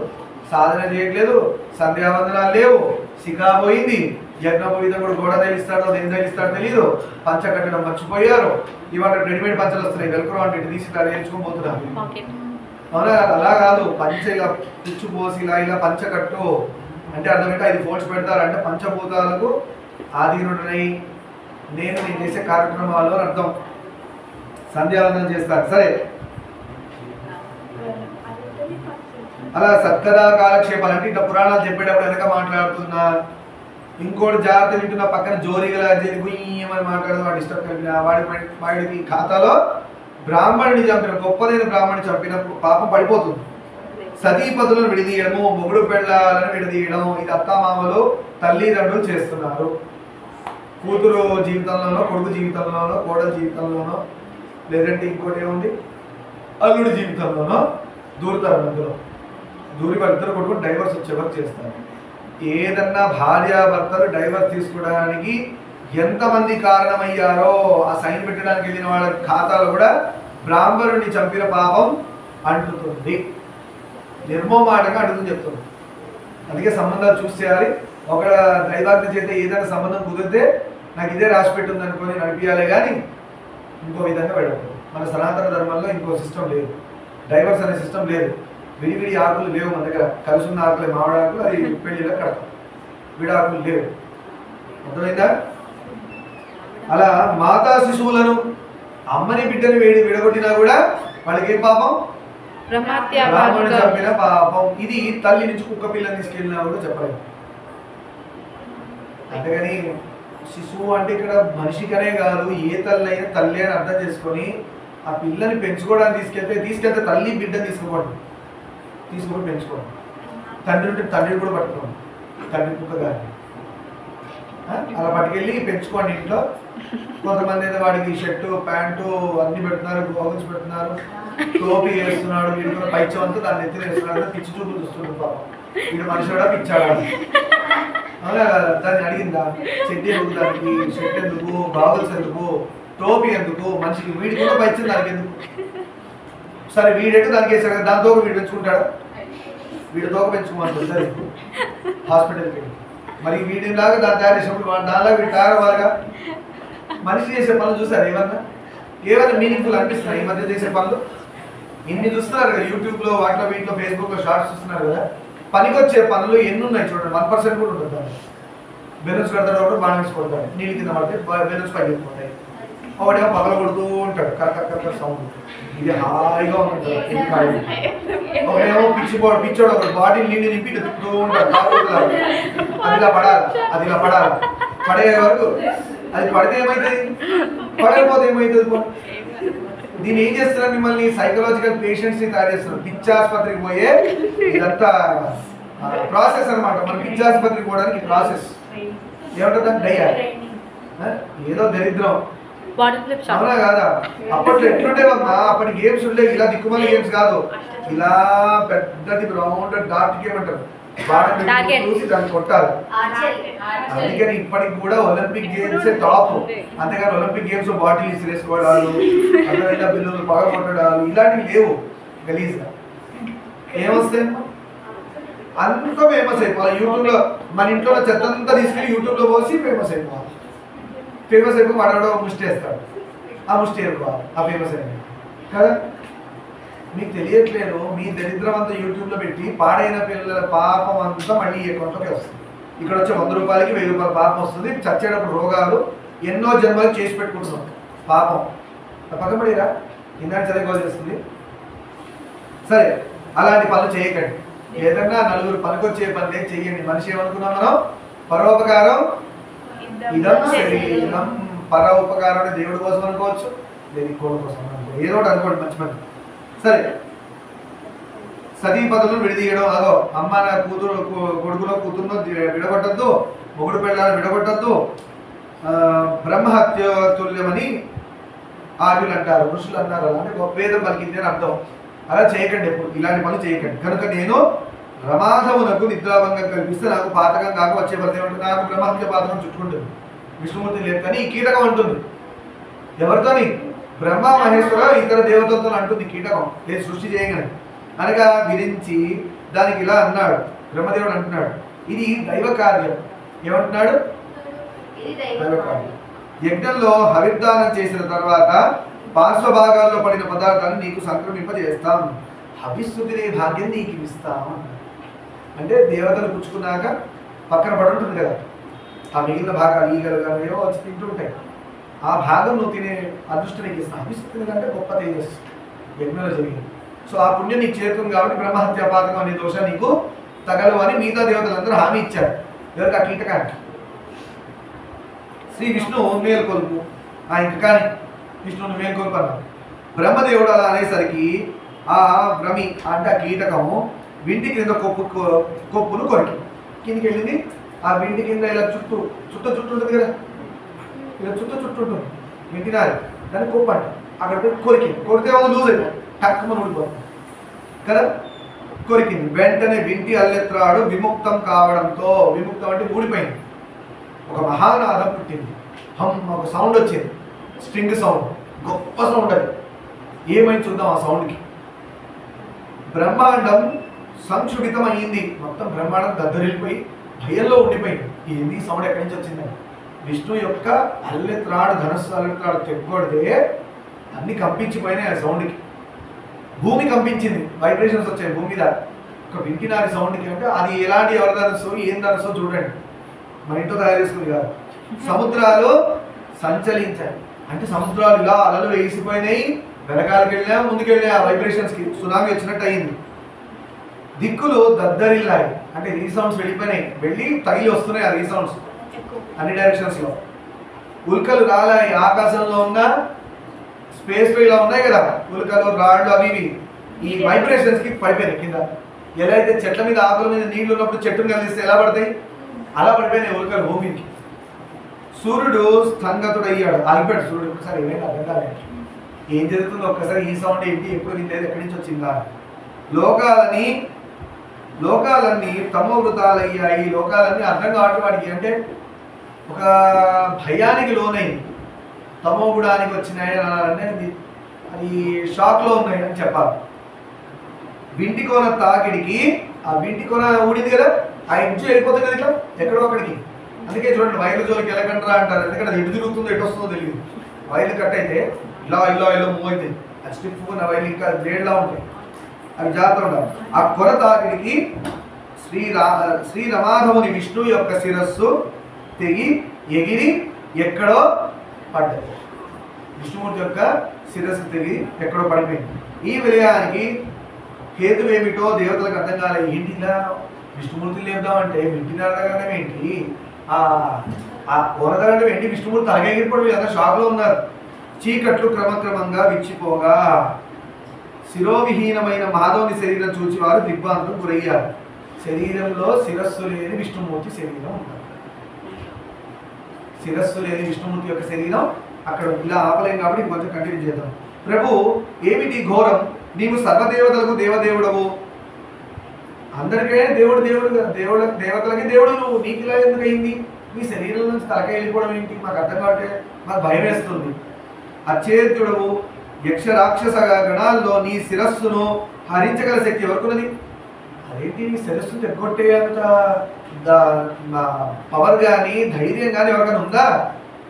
సాధన చేయట్లేదు, సంధ్యావందనాలు లేవు, శిఖా పోయింది, యజ్ఞోపవీతం కూడా గోడ తగిలిస్తాడో దేని తగిలిస్తాడో తెలియదు, పంచ కట్టడం మర్చిపోయారు. ఇవాళ రెడీమేడ్ పంచలు వస్తున్నాయి, వెల్క్రో అంటే ఇటు తీసి అది నేర్చుకోబోతున్నారు. అవునా? అలా కాదు, పంచ ఇలా పిచ్చు పోసి ఇలా పంచ కట్టు అంటే అర్థమంటే 5 ఫోల్డ్స్ పెడతారు. అంటే పంచభూతాలకు ఆధీనుడినై నేను చేసే కార్యక్రమాలు అని అర్థం. సంధ్యావందనం చేస్తారు. సరే, అలా సత్కథా కాలక్షేపాలు అంటే ఇట్లా పురాణాలు చెప్పేటప్పుడు వెనక మాట్లాడుతున్నా, ఇంకోటి జాగ్రత్త వింటున్న పక్కన జోరిగలా గుయ్యమని మాట్లాడదు, వాడు ఇష్టం కలిపిన వాడికి ఖాతాలో బ్రాహ్మణుని చంపిన, గొప్పదైన బ్రాహ్మణుని చంపిన పాపం పడిపోతుంది. సతీపతులను విడదీయడము, మొగుడు పెళ్ళాలను విడదీయడం, ఇది అత్తామామలు తల్లిదండ్రులు చేస్తున్నారు. కూతురు జీవితంలోనో, కొడుకు జీవితంలోనో, కోడల జీవితంలోనో, లేదంటే ఇంకోటి ఏముంది అల్లుడి జీవితంలోనో దూరుతారు. అందులో దూరి వాళ్ళిద్దరు కొడుకు డైవర్స్ వచ్చే వరకు చేస్తారు. ఏదన్నా భార్యాభర్తలు డైవర్స్ తీసుకోవడానికి ఎంతమంది కారణమయ్యారో ఆ సైన్ పెట్టడానికి వెళ్ళిన వాళ్ళ ఖాతాలో కూడా బ్రాహ్మణుడిని చంపిన పాపం అంటుతుంది. నిర్మోమాటంగా అడుగుతుంది చెప్తుంది. అందుకే సంబంధాలు చూస్ చేయాలి. ఒక దైవాజ్ఞ చేత ఏదైనా సంబంధం కుదిరితే నాకు ఇదే రాసి పెట్టుంది అనుకొని నడిపించాలి, కానీ ఇంకో విధంగా వెళ్ళకూడదు. మన సనాతన ధర్మంలో ఇంకో సిస్టమ్ లేదు, డైవర్స్ అనే సిస్టమ్ లేదు. విడివిడి ఆకులు లేవు మన దగ్గర. కలిసి ఉన్న ఆకులే మామిడి ఆకులు, అది పెళ్లిలో కడతాం. విడాకులు లేవు. అర్థమైందా? అలా మాతా శిశువులను అమ్మని బిడ్డని విడగొట్టినా కూడా వాళ్ళకి ఏం పాపం? బ్రాహ్మణుడు చంపిన పాపం. ఇది తల్లి నుంచి కుక్క పిల్లని తీసుకెళ్ళినా కూడా చెప్పలేదు. అంతేగాని శిశువు అంటే ఇక్కడ మనిషికనే కాదు, ఏ తల్లి అయినా తల్లి అని అర్థం చేసుకొని ఆ పిల్లని పెంచుకోవడానికి తీసుకెళ్తే తల్లి బిడ్డని తీసుకొని పెంచుకోండి. తండ్రి ఉంటే తండ్రిని కూడా పట్టుకోండి, తండ్రి కుక్క కానీ అలా పట్టుకెళ్ళి పెంచుకోండి ఇంట్లో. కొంతమంది అయితే వాడికి షర్టు ప్యాంటు అన్ని పెడుతున్నారు, గోగుల్స్ పెడుతున్నారు, టోపీ వేస్తున్నాడు, వీడు కూడా పైచం అంతా దాన్ని ఎత్తి వేస్తున్నాడు, పిచ్చి చూపులు చూస్తున్నాడు. పాపం వీడు మనిషిడా పిచ్చాడా? అవునా కదా? దాన్ని అడిగిందా చెడ్డీ ఎందుకు, దానికి షర్ట్ ఎందుకు, గాగుల్స్ ఎందుకు, టోపీ ఎందుకు, మనిషికి వీడి కూడా పైచం దానికి ఎందుకు? సరే వీడెట్టు దానికి వేసాడు కదా, దాని తోక వీడు పెంచుకుంటాడు, వీడి తోక పెంచుకోమంటుంది సరే హాస్పిటల్కి. మరి వీడిలాగా దాన్ని తయారు చేసినప్పుడు దానిలాగా వీడు తయారవ్వాలిగా. మనిషి చేసే పనులు చూసారు ఏమైనా మీనింగ్ఫుల్ అనిపిస్తున్నాయి ఈ మధ్య చేసే పనులు? ఇన్ని చూస్తున్నారు కదా యూట్యూబ్లో, వాటిలో వీటిలో, ఫేస్బుక్లో షార్ట్స్ చూస్తున్నారు కదా. పనికొచ్చే పనులు ఎన్ని ఉన్నాయి చూడండి. 1% కూడా ఉంటుంది దాన్ని. బెలూన్స్ కడతాడు, ఒకటి బాణం వేసి కొడతాడు, నీళ్ళు కింద పడితే బెలూన్స్ పైకి వెళ్ళిపోతాయి. ఒకటేమో పగల కొడుతూ ఉంటాడు, కరెక్ట్ సౌండ్, ఇది హాయిగా ఉంటుంది. ఒకటేమో పిచ్చోడు ఒక బాటిల్ నీళ్ళు నింపి తిప్పుతూ ఉంటాడు, అది ఇలా పడాలి, పడే వరకు. అది పడితే ఏమవుతుంది, పడకపోతే ఏమవుతుంది? దీన్ని ఏం చేస్తున్నారు? మిమ్మల్ని సైకలాజికల్ పేషెంట్స్ని తయారు చేస్తున్నారు. పిచ్చాసుపత్రికి పోయే ఇదంతా ప్రాసెస్ అనమాట. మనం పిచ్చాసుపత్రికి పోవడానికి ప్రాసెస్ ఏమంటుందా? డయ్యా ఏదో దరిద్రం. అవునా కాదా? అప్పట్లో ఎట్లుండేవమ్మా? అప్పటి గేమ్స్ ఉండేవి ఇలా దిక్కుమల గేమ్స్ కాదు, ఇలా పెద్దది రౌండ్ డాట్ గేమ్ అంటారు. చూసి దాన్ని కొట్టాలి. అందుకని ఇప్పటికి కూడా ఒలింపిక్ గేమ్స్ టాప్. అంతేగాని ఒలింపిక్ గేమ్స్ బాటిల్ ఇసిరేసుకోవడాలు, అర్థమైనా బిల్లులు బాగా కొట్టడాలు ఇలాంటివి లేవు. గలీజ్గా ఏమొస్తాయి? అంత ఫేమస్ అయిపోవాలి యూట్యూబ్లో. మన ఇంట్లో చెత్త అంతా తీసుకెళ్ళి యూట్యూబ్లో పోసి ఫేమస్ అయిపోవాలి. ఫేమస్ అయిపోయి వాడు ముష్టి వేస్తాడు, ఆ ముష్టి అయిపోవాలి, ఆ ఫేమస్ అయిపోయి కదా. మీకు తెలియట్లేదు, మీ దరిద్రం అంతా యూట్యూబ్లో పెట్టి పాడైన పిల్లల పాపం అంతా మళ్ళీ అకౌంట్లోకి వస్తుంది. ఇక్కడ వచ్చే 100 రూపాయలకి 1000 రూపాయల పాపం వస్తుంది. చచ్చేటప్పుడు రోగాలు ఎన్నో జన్మలు చేసి పెట్టుకుంటున్నాం. పాపం పక్కపడిరా ఇందాక చదివి చేస్తుంది. సరే అలాంటి పనులు చేయకండి. ఏదన్నా నలుగురు పనికొచ్చే పనులే చెయ్యండి. మనిషి ఏమనుకున్నాం మనం? పరోపకారం ఇదం శరీరం. పర ఉపకారం అంటే దేవుడి కోసం అనుకోవచ్చు, దేని కోళ్ళ కోసం అనుకోవచ్చు, ఏదో ఒకటి అనుకోండి మంచి పని. సరే సతీపతులను విడదీయడం, అదో అమ్మ నా కూతురు కొడుకులో కూతురులో విడగొట్టద్దు, మొగుడు పెళ్ళాలను విడగొట్టద్దు, బ్రహ్మహత్య తుల్యమని ఆర్యులు అంటారు, ఋషులు అన్నారు. అలా అంటే వేదం పలికింది అని అర్థం. అలా చేయకండి, ఎప్పుడు ఇలాంటి పనులు చేయకండి. కనుక నేను రమాధమునకు నిద్రాభంగం కల్పిస్తే నాకు పాతకం కాక వచ్చే ఫలితం ఏమంటుంది? నాకు బ్రహ్మహత్య పాతకం చుట్టుకుంటుంది, విష్ణుమూర్తి లేదు కానీ ఈ కీటకం అంటుంది. ఎవరితోని? బ్రహ్మ మహేశ్వర ఇతర దేవతలతో అంటుంది కీటకం, లేదు సృష్టి చేయగానే. అనగా విరించి దానికి ఇలా అన్నాడు బ్రహ్మదేవుడు అంటున్నాడు, ఇది దైవ కార్యం. ఏమంటున్నాడు? దైవ కార్యం. యజ్ఞంలో హవిర్దానం చేసిన తర్వాత పార్శ్వభాగాల్లో పడిన పదార్థాన్ని నీకు సంక్రమింపజేస్తాం, హవిస్సుతినే భాగ్యం నీకు ఇస్తాం. అంటే దేవతలు పుచ్చుకున్నాక పక్కన పడి ఉంటుంది కదా, ఆ మిగిలిన భాగాలు ఈగలు కానీ ఏవో వచ్చి తింటుంటాయి, ఆ భాగం నువ్వు తినే అదృష్టం నీకు ఇస్తాం. హవిస్సుతిని కంటే గొప్ప తేజస్సు యజ్ఞంలో జరిగింది. సో ఆ పుణ్యం నీకు చేరుతుంది కాబట్టి బ్రహ్మహత్యా పాతకం అనే దోషం నీకు తగలవు అని మిగతా దేవతలందరూ హామీ ఇచ్చారు. ఎవరికి? ఆ కీటకానికి. శ్రీ విష్ణు మేల్కొల్పు, ఇంకా కానీ విష్ణువుని మేల్కొల్పు అన్నారు. బ్రహ్మదేవుడు అలా అనేసరికి ఆ భ్రమి అంటే ఆ కీటకము వింటి కింద కొప్పును కొరికి కిందికి వెళ్ళింది. ఆ వింటి కింద ఇలా చుట్టూ ఉంటుంది కదా, ఇలా చుట్టూ ఉంటుంది వింటినారు, దాన్ని కొప్పు అంట. అక్కడ కొరికితే వాళ్ళు లూజ్ అయిపోయి టక్కుమని ఊడిపోతుంది కదా. కొరికింది వెంటనే వింటి అల్లెత్రాడు విముక్తం కావడంతో, విముక్తం అంటే ఊడిపోయింది, ఒక మహానాదం పుట్టింది. ఒక సౌండ్ వచ్చింది, స్ట్రింగ్ సౌండ్, గొప్ప సౌండ్. అది ఏమైంది చూద్దాం. ఆ సౌండ్కి బ్రహ్మాండం సంక్షుభితమైంది, మొత్తం బ్రహ్మాండం దద్దరిల్లిపోయి భయంలో ఉండిపోయింది. ఏంది సౌండ్ ఎక్కడి నుంచి వచ్చిందని. విష్ణు యొక్క అల్లెత్రాడు ధనస్సు అల్లెత్రాడు తెగ్గొడితే అన్ని కంపించిపోయినాయి ఆ సౌండ్కి. భూమి కంపించింది, వైబ్రేషన్స్ వచ్చాయి భూమి మీద ఒక వింటినారి సౌండ్కి. అంటే అది ఎలాంటి ఎవరి ధనస్సు ఏం ధనస్సు చూడండి, మన ఇంట్లో తయారు చేసుకుంది కాదు. సముద్రాలు సంచలించాయి, అంటే సముద్రాలు ఇలా అలలు వేసిపోయినాయి, వెనకాలకి వెళ్ళినా ముందుకెళ్ళినా ఆ వైబ్రేషన్స్కి సునామీ వచ్చినట్టు అయింది. దిక్కులు దద్దరిల్లాయి, అంటే రీసౌండ్స్ వెళ్ళిపోయినాయి, వెళ్ళి తగిలి వస్తున్నాయి ఆ రీసౌండ్స్ అన్ని డైరెక్షన్స్లో. ఉల్కలు రాలాయి, ఆకాశంలో ఉన్న స్పేస్లో ఇలా ఉన్నాయి కదా ఉల్కలు రాళ్ళు అవి ఇవి, ఈ వైబ్రేషన్స్కి పడిపోయినాయి కింద. ఎలా అయితే చెట్ల మీద ఆకుల మీద నీళ్లు ఉన్నప్పుడు చెట్టును కలిస్తే ఎలా పడతాయి, అలా పడిపోయినాయి ఉల్కలు భూమికి. సూర్యుడు స్తంగతుడయ్యాడు, ఆగిపోయాడు సూర్యుడు. ఒకసారి ఏమైనా అర్థం కాలేదు, ఏం జరుగుతుందో ఒక్కసారి ఈ సౌండ్ ఏంటి, ఎప్పుడు వినలేదు, ఎక్కడి నుంచి వచ్చిందా. లోకాలన్నీ తమోవృతాలయ్యాయి, లోకాలన్నీ అర్థం కావట్లేదు వాడికి. అంటే ఒక భయానికి లోనైంది, తమోగుడానికి వచ్చినాయి అంటే అది షాక్లో ఉన్నాయి అని చెప్పాలి. వింటి కోన తాకిడికి, ఆ వింటి కోన ఊడింది కదా, ఆ ఎడ్జ్ వెళ్ళిపోతుంది కదా ఇట్లా ఎక్కడో అక్కడికి. అందుకే చూడండి వైర్ల జోలికి వెళ్ళకంటారా అంటారు, ఎందుకంటే అది ఎటు తిరుగుతుందో ఎటు వస్తుందో తెలియదు. వైర్లు కట్ అయితే ఇలా ఇలా ఇలా మూవ్ అవుతాయి, అది స్టిఫ్ ఉన్న వైర్లు ఇంకా బ్లేడ్లా ఉంటాయి, అవి జాగ్రత్త ఉండాలి. ఆ కొర తాకిడికి శ్రీ రమాధముని విష్ణు యొక్క శిరస్సు తెగి ఎగిరి ఎక్కడో పడ్డది. విష్ణుమూర్తి యొక్క శిరస్సు తెగి ఎక్కడో పడిపోయింది. ఈ విలయానికి హేతువేమిటో దేవతలకు అర్థం కాలేదు. ఏంటిలా విష్ణుమూర్తిని లేపుదామంటే వింటిని అడగడం ఏంటి, ఆ కోరదగడం ఏంటి, విష్ణుమూర్తి తలగెగిరిపోవడం, వీళ్ళంతా షాక్లో ఉన్నారు. చీకట్లు క్రమక్రమంగా విచ్చిపోగా శిరోవిహీనమైన మాధవుని శరీరం చూచి వారు దిగ్భ్రాంతులకు గురయ్యారు. శరీరంలో శిరస్సు లేని విష్ణుమూర్తి శరీరం ఉంటుంది. శిరస్సు లేని విష్ణుమూర్తి యొక్క శరీరం అక్కడ ఇలా ఆపలేం కాబట్టి కొంచెం కంటిన్యూ చేద్దాం. ప్రభు ఏమిటి ఘోరం, నీవు సర్వదేవతలకు దేవదేవుడవు, అందరికీ దేవుడు దేవతలకి దేవుడు నువ్వు, నీకు ఇలా ఎందుకు అయింది, నీ శరీరం నుంచి తలక వెళ్ళిపోవడం ఏంటి, మాకు అర్థం కాబట్టి మాకు భయం వేస్తుంది. అచేత్యుడవు, యక్ష రాక్షస గణాల్లో నీ శిరస్సును హరించగల శక్తి ఎవరుకున్నది. అదేంటి నీ శిరస్సు తెగొట్టే అంత పవర్ కానీ ధైర్యం కానీ ఎవరికైనా ఉందా,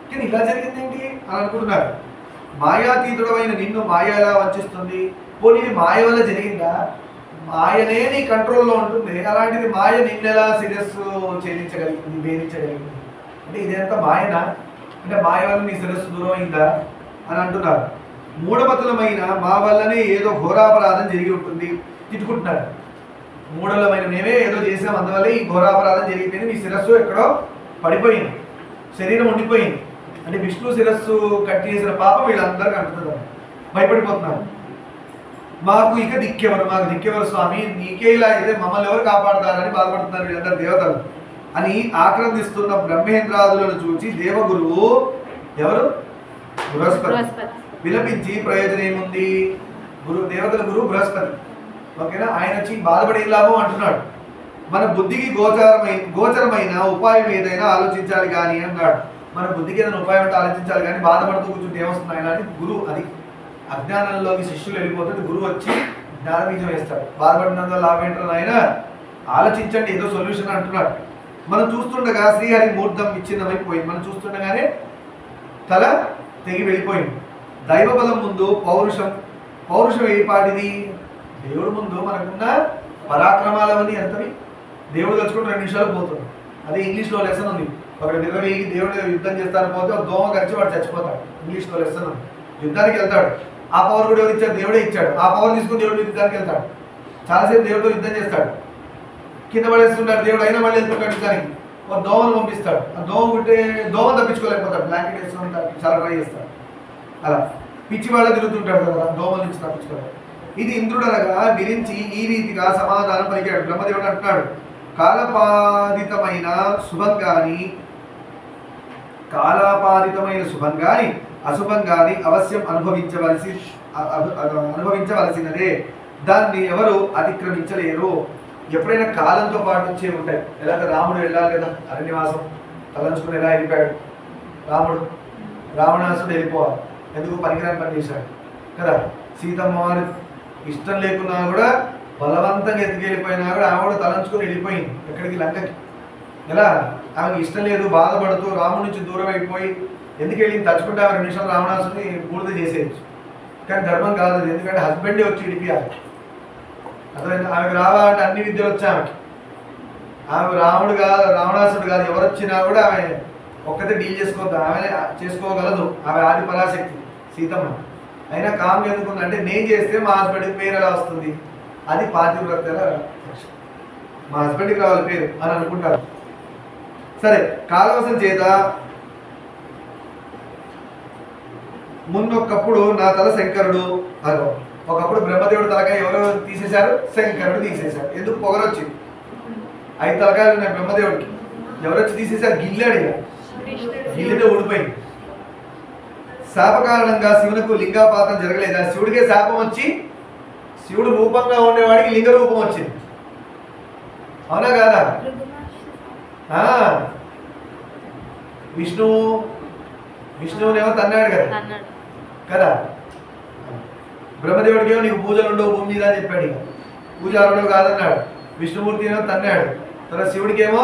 కానీ ఇలా జరిగింది ఏంటి అని అనుకుంటున్నారు. మాయాతీతుడమైన నిన్ను మాయ ఎలా వంచిస్తుంది, పోనీ మాయ వల్ల జరిగిందా, మాయనే నీ కంట్రోల్లో ఉంటుంది, అలాంటిది మాయ నిన్నెలా శిరస్సు ఛేదించగలిగింది భేదించగలిగింది, అంటే ఇదేంత మాయనా, అంటే మాయ వల్ల నీ శిరస్సు దూరం అయిందా అని అంటున్నారు. మూఢమతులమైన మా వల్లనే ఏదో ఘోరాపరాధం జరిగి ఉంటుంది తిట్టుకుంటున్నారు. మూఢలమైన మేమే ఏదో చేసాం, అందువల్ల ఈ ఘోరాపరాధం జరిగిపోయింది, మీ శిరస్సు ఎక్కడో పడిపోయింది, శరీరం ఉండిపోయింది. అంటే విష్ణు శిరస్సు కట్ చేసిన పాపం వీళ్ళందరికీ అంటున్నారు, భయపడిపోతున్నారు. మాకు ఇక దిక్కెవరు, మాకు దిక్కెవరు స్వామి, నీకే ఇలా అయితే మమ్మల్ని ఎవరు కాపాడుతారని బాధపడుతున్నారు వీళ్ళందరూ దేవతలు అని ఆక్రందిస్తున్న బ్రహ్మేంద్రాదులను చూచి దేవగురువు ఎవరు బృహస్పతి విలపించి ప్రయోజనం ఏముంది, దేవతల గురువు బృహస్పతి, ఓకేనా, ఆయన వచ్చి బాధపడే లాభం అంటున్నాడు. మన బుద్ధికి గోచరమైన ఉపాయం ఏదైనా ఆలోచించాలి కానీ అన్నాడు. మన బుద్ధికి ఏదైనా ఉపాయం అంటే ఆలోచించాలి కానీ బాధపడుతూ కూర్చుంటే ఏమొస్తుంది ఆయన అని గురువు, అది అజ్ఞానంలోకి శిష్యులు వెళ్ళిపోతుంటే గురువు వచ్చి జ్ఞానబీజం వేస్తాడు. బాధపడినందువల్ల లాభం ఏంటో ఆయన ఆలోచించండి, ఏదో సొల్యూషన్ అంటున్నాడు. మనం చూస్తుండగా శ్రీహరి మూర్ధం విచ్ఛిన్నమైపోయింది, మనం చూస్తుండగానే తల తెగి వెళ్ళిపోయింది. దైవబలం ముందు పౌరుషం ఏపాటిది, దేవుడు ముందు మనకున్న పరాక్రమాలవన్నీ ఎంతవి, దేవుడు తలుచుకుంటే 2 నిమిషాలు పోతుంది. అదే ఇంగ్లీష్లో లెసన్ ఉంది, ఒకటి నిర్వహి దేవుడు యుద్ధం చేస్తాను పోతే ఒక దోమ కరిచి వాడు చచ్చిపోతాడు, ఇంగ్లీష్లో లెసన్ ఉంది. యుద్ధానికి వెళ్తాడు, ఆ పవర్ కూడా ఎవరు ఇచ్చాడు, దేవుడే ఇచ్చాడు, ఆ పవర్ తీసుకుని దేవుడు యుద్ధానికి వెళ్తాడు, చాలాసేపు దేవుడితో యుద్ధం చేస్తాడు, కింద పడేస్తుంటాడు దేవుడు, అయినా మళ్ళీ వెళ్తుంటాడు యుద్ధానికి. ఒక దోమను పంపిస్తాడు, ఆ దోమ కుట్టే దోమ తప్పించుకోలేకపోతాడు, బ్లాంకెట్ వేసుకుంటాడు, చాలా ట్రై చేస్తాడు. అలా పిచ్చి వాళ్ళ తిరుగుతుంటాడు కదా దోమల నుంచి తప్పించుకోవాలి. ఇది ఇంద్రుడనగా విరించి ఈ రీతిగా సమాధానం పలికాడు. బ్రహ్మదేవుడు అంటున్నాడు, కాలాపాదితమైన శుభం గాని అశుభం గాని అవశ్యం అనుభవించవలసినదే, దాన్ని ఎవరు అతిక్రమించలేరు. ఎప్పుడైనా కాలంతో పాటు వచ్చే ఉంటాయి. ఎలాగ రాముడు వెళ్ళాలి కదా అరణ్యవాసం, తలంచుకుని ఎలా వెళ్ళిపోయాడు రావణాసుడు వెళ్ళిపోవాలి, ఎందుకు పనికిరాని పని చేశాడు కదా. సీతమ్మ వారు ఇష్టం లేకున్నా కూడా బలవంతంగా ఎత్తుకెళ్ళిపోయినా కూడా ఆమె కూడా తలంచుకొని వెళ్ళిపోయింది ఎక్కడికి, లంకకి. ఎలా? ఆమెకి ఇష్టం లేదు, బాధపడుతూ రాముడి నుంచి దూరం అయిపోయి ఎందుకు వెళ్ళి తలుచుకుంటే ఆమె 2 నిమిషాలు రావణాసుని బూడిద చేసేయచ్చు. కానీ ధర్మం కాదు అది, ఎందుకంటే హస్బెండే వచ్చి ఇడిపియాలి. అర్థమైంది? ఆమెకు రావాలంటే అన్ని విద్యలు వచ్చి ఆమె రాముడు కాదు, రావణాసుడు కాదు, ఎవరు వచ్చినా కూడా ఆమె ఒక్కతే డీల్ చేసుకోవద్దు, ఆమె చేసుకోగలదు. ఆమె ఆది పరాశక్తి సీతమ్మ. అయినా కామ్గా ఎందుకుంది అంటే నేను చేస్తే మా హస్బెండ్కి పేరు ఎలా వస్తుంది, అది పాతివ్రత్యాల లక్షణం. మా హస్బెండ్కి రావాలి పేరు అని అనుకుంటారు. సరే, కాలవశం చేత ముందొక్కప్పుడు నా తల శంకరుడు, అదో ఒకప్పుడు బ్రహ్మదేవుడు తలకాయ ఎవరో తీసేశారు, శంకరుడు తీసేశారు. ఎందుకు? పొగరొచ్చింది. 5 తలకాయలు ఉన్నాయి బ్రహ్మదేవుడికి, ఎవరొచ్చి తీసేశారు? గిల్లాడు. గిల్లితే ఊడిపోయింది. శాప కారణంగా శివునికి లింగాపాతం జరగలేదు. శివుడికే శాపం వచ్చి శివుడు రూపంగా ఉండేవాడికి లింగ రూపం వచ్చింది. అవునా కాదా? విష్ణువునేమో తన్నాడు కదా. బ్రహ్మదేవుడికి ఏమో నీకు పూజలు ఉండవు భూమి మీద అని చెప్పాడు. ఇక పూజారుడు కాదన్నాడు. విష్ణుమూర్తి ఏమో తన్నాడు. తర్వాత శివుడికి ఏమో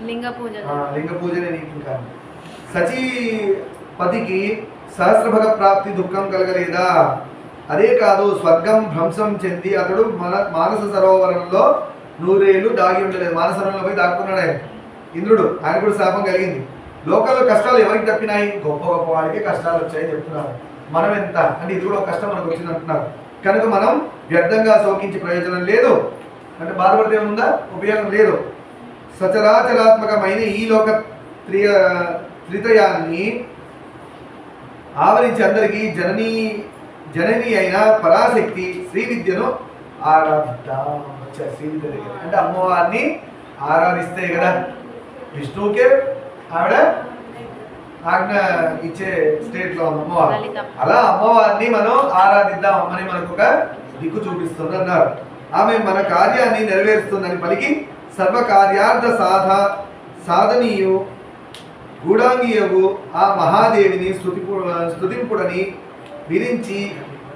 లింగ పూజనే నీకు. ఇంకా సచీపతికి సహస్రభగ ప్రాప్తి దుఃఖం కలగలేదా? అదే కాదు, స్వర్గం భ్రంశం చెంది అతడు మానస సరోవరంలో 100 ఏళ్ళు దాగి ఉండలేదు. మానస సరోవరంలో పోయి దాక్కున్నాడు ఆయన. ఇంద్రుడు, ఆయన కూడా శాపం కలిగింది. లోకంలో కష్టాలు ఎవరికి తప్పినాయి? గొప్ప గొప్ప వాడికే కష్టాలు వచ్చాయని చెప్తున్నారు. మనం ఎంత అంటే ఇది కూడా ఒక కష్టం మనకు వచ్చింది అంటున్నారు. కనుక మనం వ్యర్థంగా శోకించి ప్రయోజనం లేదు. అంటే బాధపడితే ఉందా? ఉపయోగం లేదు. సచరాచరాత్మకమైన ఈ లోక త్రితయాన్ని ఆవరించి అందరికీ జనని అయిన పరాశక్తి శ్రీ విద్యను ఆరాధిద్దాం. శ్రీ విద్య దగ్గర అంటే అమ్మవారిని ఆరాధిస్తే కదా విష్ణువుకే ఆవిడ ఆజ్ఞ ఇచ్చే స్టేట్లో ఉంది అమ్మవారు. అలా అమ్మవారిని మనం ఆరాధిద్దాం, అమ్మని మనకు ఒక దిక్కు చూపిస్తుంది అన్నారు. ఆమె మన కార్యాన్ని నెరవేరుస్తుందని పలికి సర్వకార్యార్థ సాధనీయు గూఢాంగియగు ఆ మహాదేవిని స్తుతింపుడని విరించి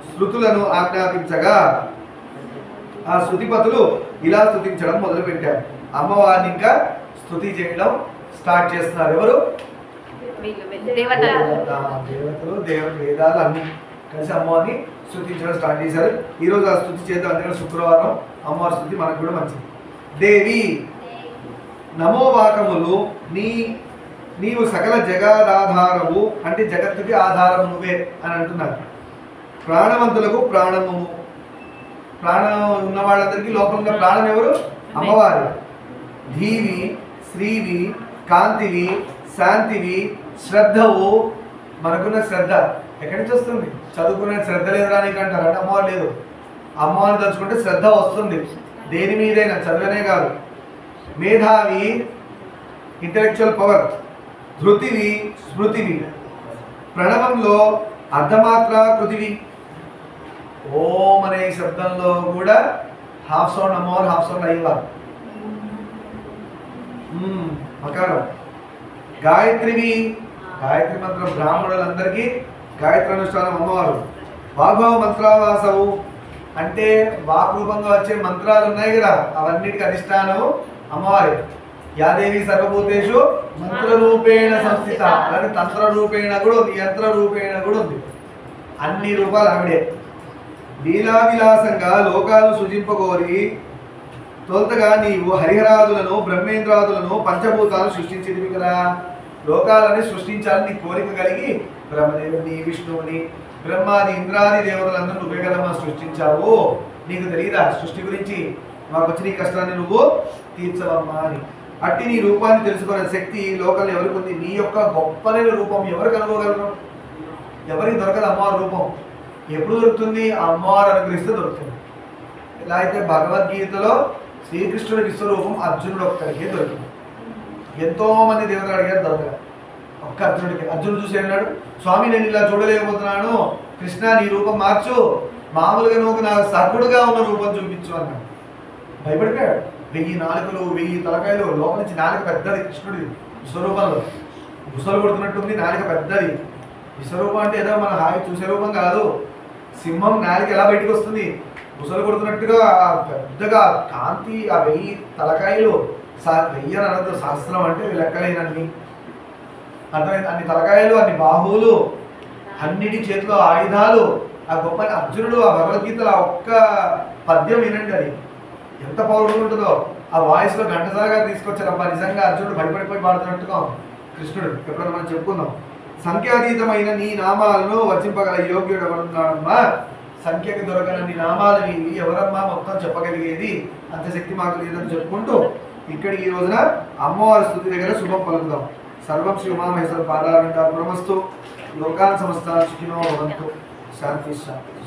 శృతులను ఆజ్ఞాపించగా ఆ శృతిపతులు ఇలా స్తుతించడం మొదలుపెట్టారు. అమ్మవారిని ఇంకా స్తుతి చేయడం స్టార్ట్ చేస్తున్నారు. ఎవరు? దేవతలు, వేదాలు అన్ని కలిసి అమ్మవారిని స్తుతించడం స్టార్ట్ చేశారు. ఈరోజు ఆ స్తుతి చేద్దాం. అందుకని శుక్రవారం అమ్మవారి స్తుతి మనకు కూడా మంచిది. దేవి నమోవాకములు నీవు సకల జగదాధారము అంటే జగత్తుకి ఆధారం నువ్వే అని అంటున్నారు. ప్రాణవంతులకు ప్రాణము, ప్రాణం ఉన్న వాళ్ళందరికీ లోపల ప్రాణం ఎవరు? అమ్మవారి. ధీవి, శ్రీవి, కాంతివి, శాంతివి, శ్రద్ధవు. మనకున్న శ్రద్ధ ఎక్కడి నుంచి వస్తుంది? చదువుకునే శ్రద్ధ లేదు రానికి అంటారు. అంటే అమ్మవారు లేదు. అమ్మవారిని తలుచుకుంటే శ్రద్ధ వస్తుంది దేని మీదైనా, చదువునే కాదు. మేధావి, ఇంటలెక్చువల్ పవర్. ధృతివి, స్మృతివి. ప్రణవంలో అర్ధమాత్ర కృతివి. ఓం అనే శబ్దంలో కూడా హాఫ్ సౌండ్ అమ్మవారు, హాఫ్ సౌండ్ అయ్యేవారు. మకారం. గాయత్రివి, గాయత్రి మంత్రం బ్రాహ్మణులందరికీ గాయత్రి అనుష్ఠానం అమ్మవారు. వాగ్భవ మంత్రావాసవు అంటే వాక్ రూపంగా వచ్చే మంత్రాలు ఉన్నాయి కదా, అవన్నిటికీ అధిష్టానము అమ్మవారి. యాదేవి సర్వభూతేషు మంత్రరూపేణ సంస్థిత. అలాగే తంత్ర రూపేణ కూడా ఉంది, యంత్ర రూపేణ కూడా ఉంది. అన్ని రూపాలు ఆవిడే. లీలా విలాసంగా లోకాలు సృజింపగోరి తొలతగా నీవు హరిహరాదులను బ్రహ్మేంద్రాదులను పంచభూతాలు సృష్టించేవి కదా. లోకాలని సృష్టించాలని నీ కోరిక కలిగి బ్రహ్మదేవుని, విష్ణువుని, బ్రహ్మాది, ఇంద్రాది దేవతలందరూ నువ్వే కదమ్మా సృష్టించావు. నీకు తెలియదా సృష్టి గురించి? మాకు వచ్చిన ఈ కష్టాన్ని నువ్వు తీర్చవమ్మా అని. అట్టి నీ రూపాన్ని తెలుసుకునే శక్తి లోకంలో ఎవరికి ఉంది? నీ యొక్క గొప్పనైన రూపం ఎవరు కనుగోగలరు? ఎవరికి దొరకదు అమ్మవారి రూపం. ఎప్పుడు దొరుకుతుంది? అమ్మవారు అనుగ్రహిస్తే దొరుకుతుంది. ఎలా అయితే భగవద్గీతలో శ్రీకృష్ణుడి విశ్వరూపం అర్జునుడు ఒక్కడికే దొరికింది. ఎంతో మంది దేవతలు అడిగారు, దొరకదు. ఒక్క అర్జునుడికి. అర్జునుడు చూసి అన్నాడు, స్వామి నేను ఇలా చూడలేకపోతున్నాను, కృష్ణ నీ రూపం మార్చు, మామూలుగా నువ్వు నాకు సర్వుడుగా ఉన్న రూపం చూపించు అన్నాడు. భయపడిపోయాడు. 1000 నాలుకలు, 1000 తలకాయలు, లోపల నుంచి నాలుక పెద్దది కృష్ణుడి విశ్వరూపంలో. గుసలు కొడుతున్నట్టుంది, నాలుక పెద్దది. విశ్వరూపం అంటే ఏదో మన హాయి చూసే రూపం కాదు. సింహం నాలుక ఎలా బయటకు వస్తుంది? ముసలు కొడుతున్నట్టుగా పెద్దగా కాంతి, ఆ 1000 తలకాయలు, 1000 అని అనద్దు, సహస్రం అంటే లెక్కలేనన్ని, అర్థమైంది, అన్ని తలకాయలు, అన్ని బాహువులు, అన్నిటి చేతిలో ఆయుధాలు. ఆ గొప్ప అర్జునుడు ఆ భగవద్గీతలో ఆ ఒక్క పద్యం వినండి, అది ఎంత పవర్ఫుల్ ఉంటుందో. ఆ వాయిస్లో ఘంటసాల గారు తీసుకొచ్చారబ్బా, నిజంగా అర్జునుడు భయపడిపోయి పాడుతున్నట్టుగా కృష్ణుడు. ఎప్పుడైనా మనం చెప్పుకుందాం. సంఖ్యాతీతమైన నీ నామాలను వర్తింపగల యోగ్యుడు ఎవరున్నాడమ్మా, సంఖ్యకి దొరకనన్ని నామాలు నీవి, ఎవరమ్మా మొత్తం చెప్పగలిగేది, అంత శక్తి మాకు లేదని చెప్పుకుంటూ ఇక్కడికి ఈ రోజున అమ్మవారి స్తుతి దగ్గర శుభం పలుకుదాం. సర్వం శ్రీ ఉమామహేశ్వర పాదారవిందార్పణమస్తు. లోకాన్ సమస్తాన్ సుఖినో భవంతు. శాంతి శాంతి.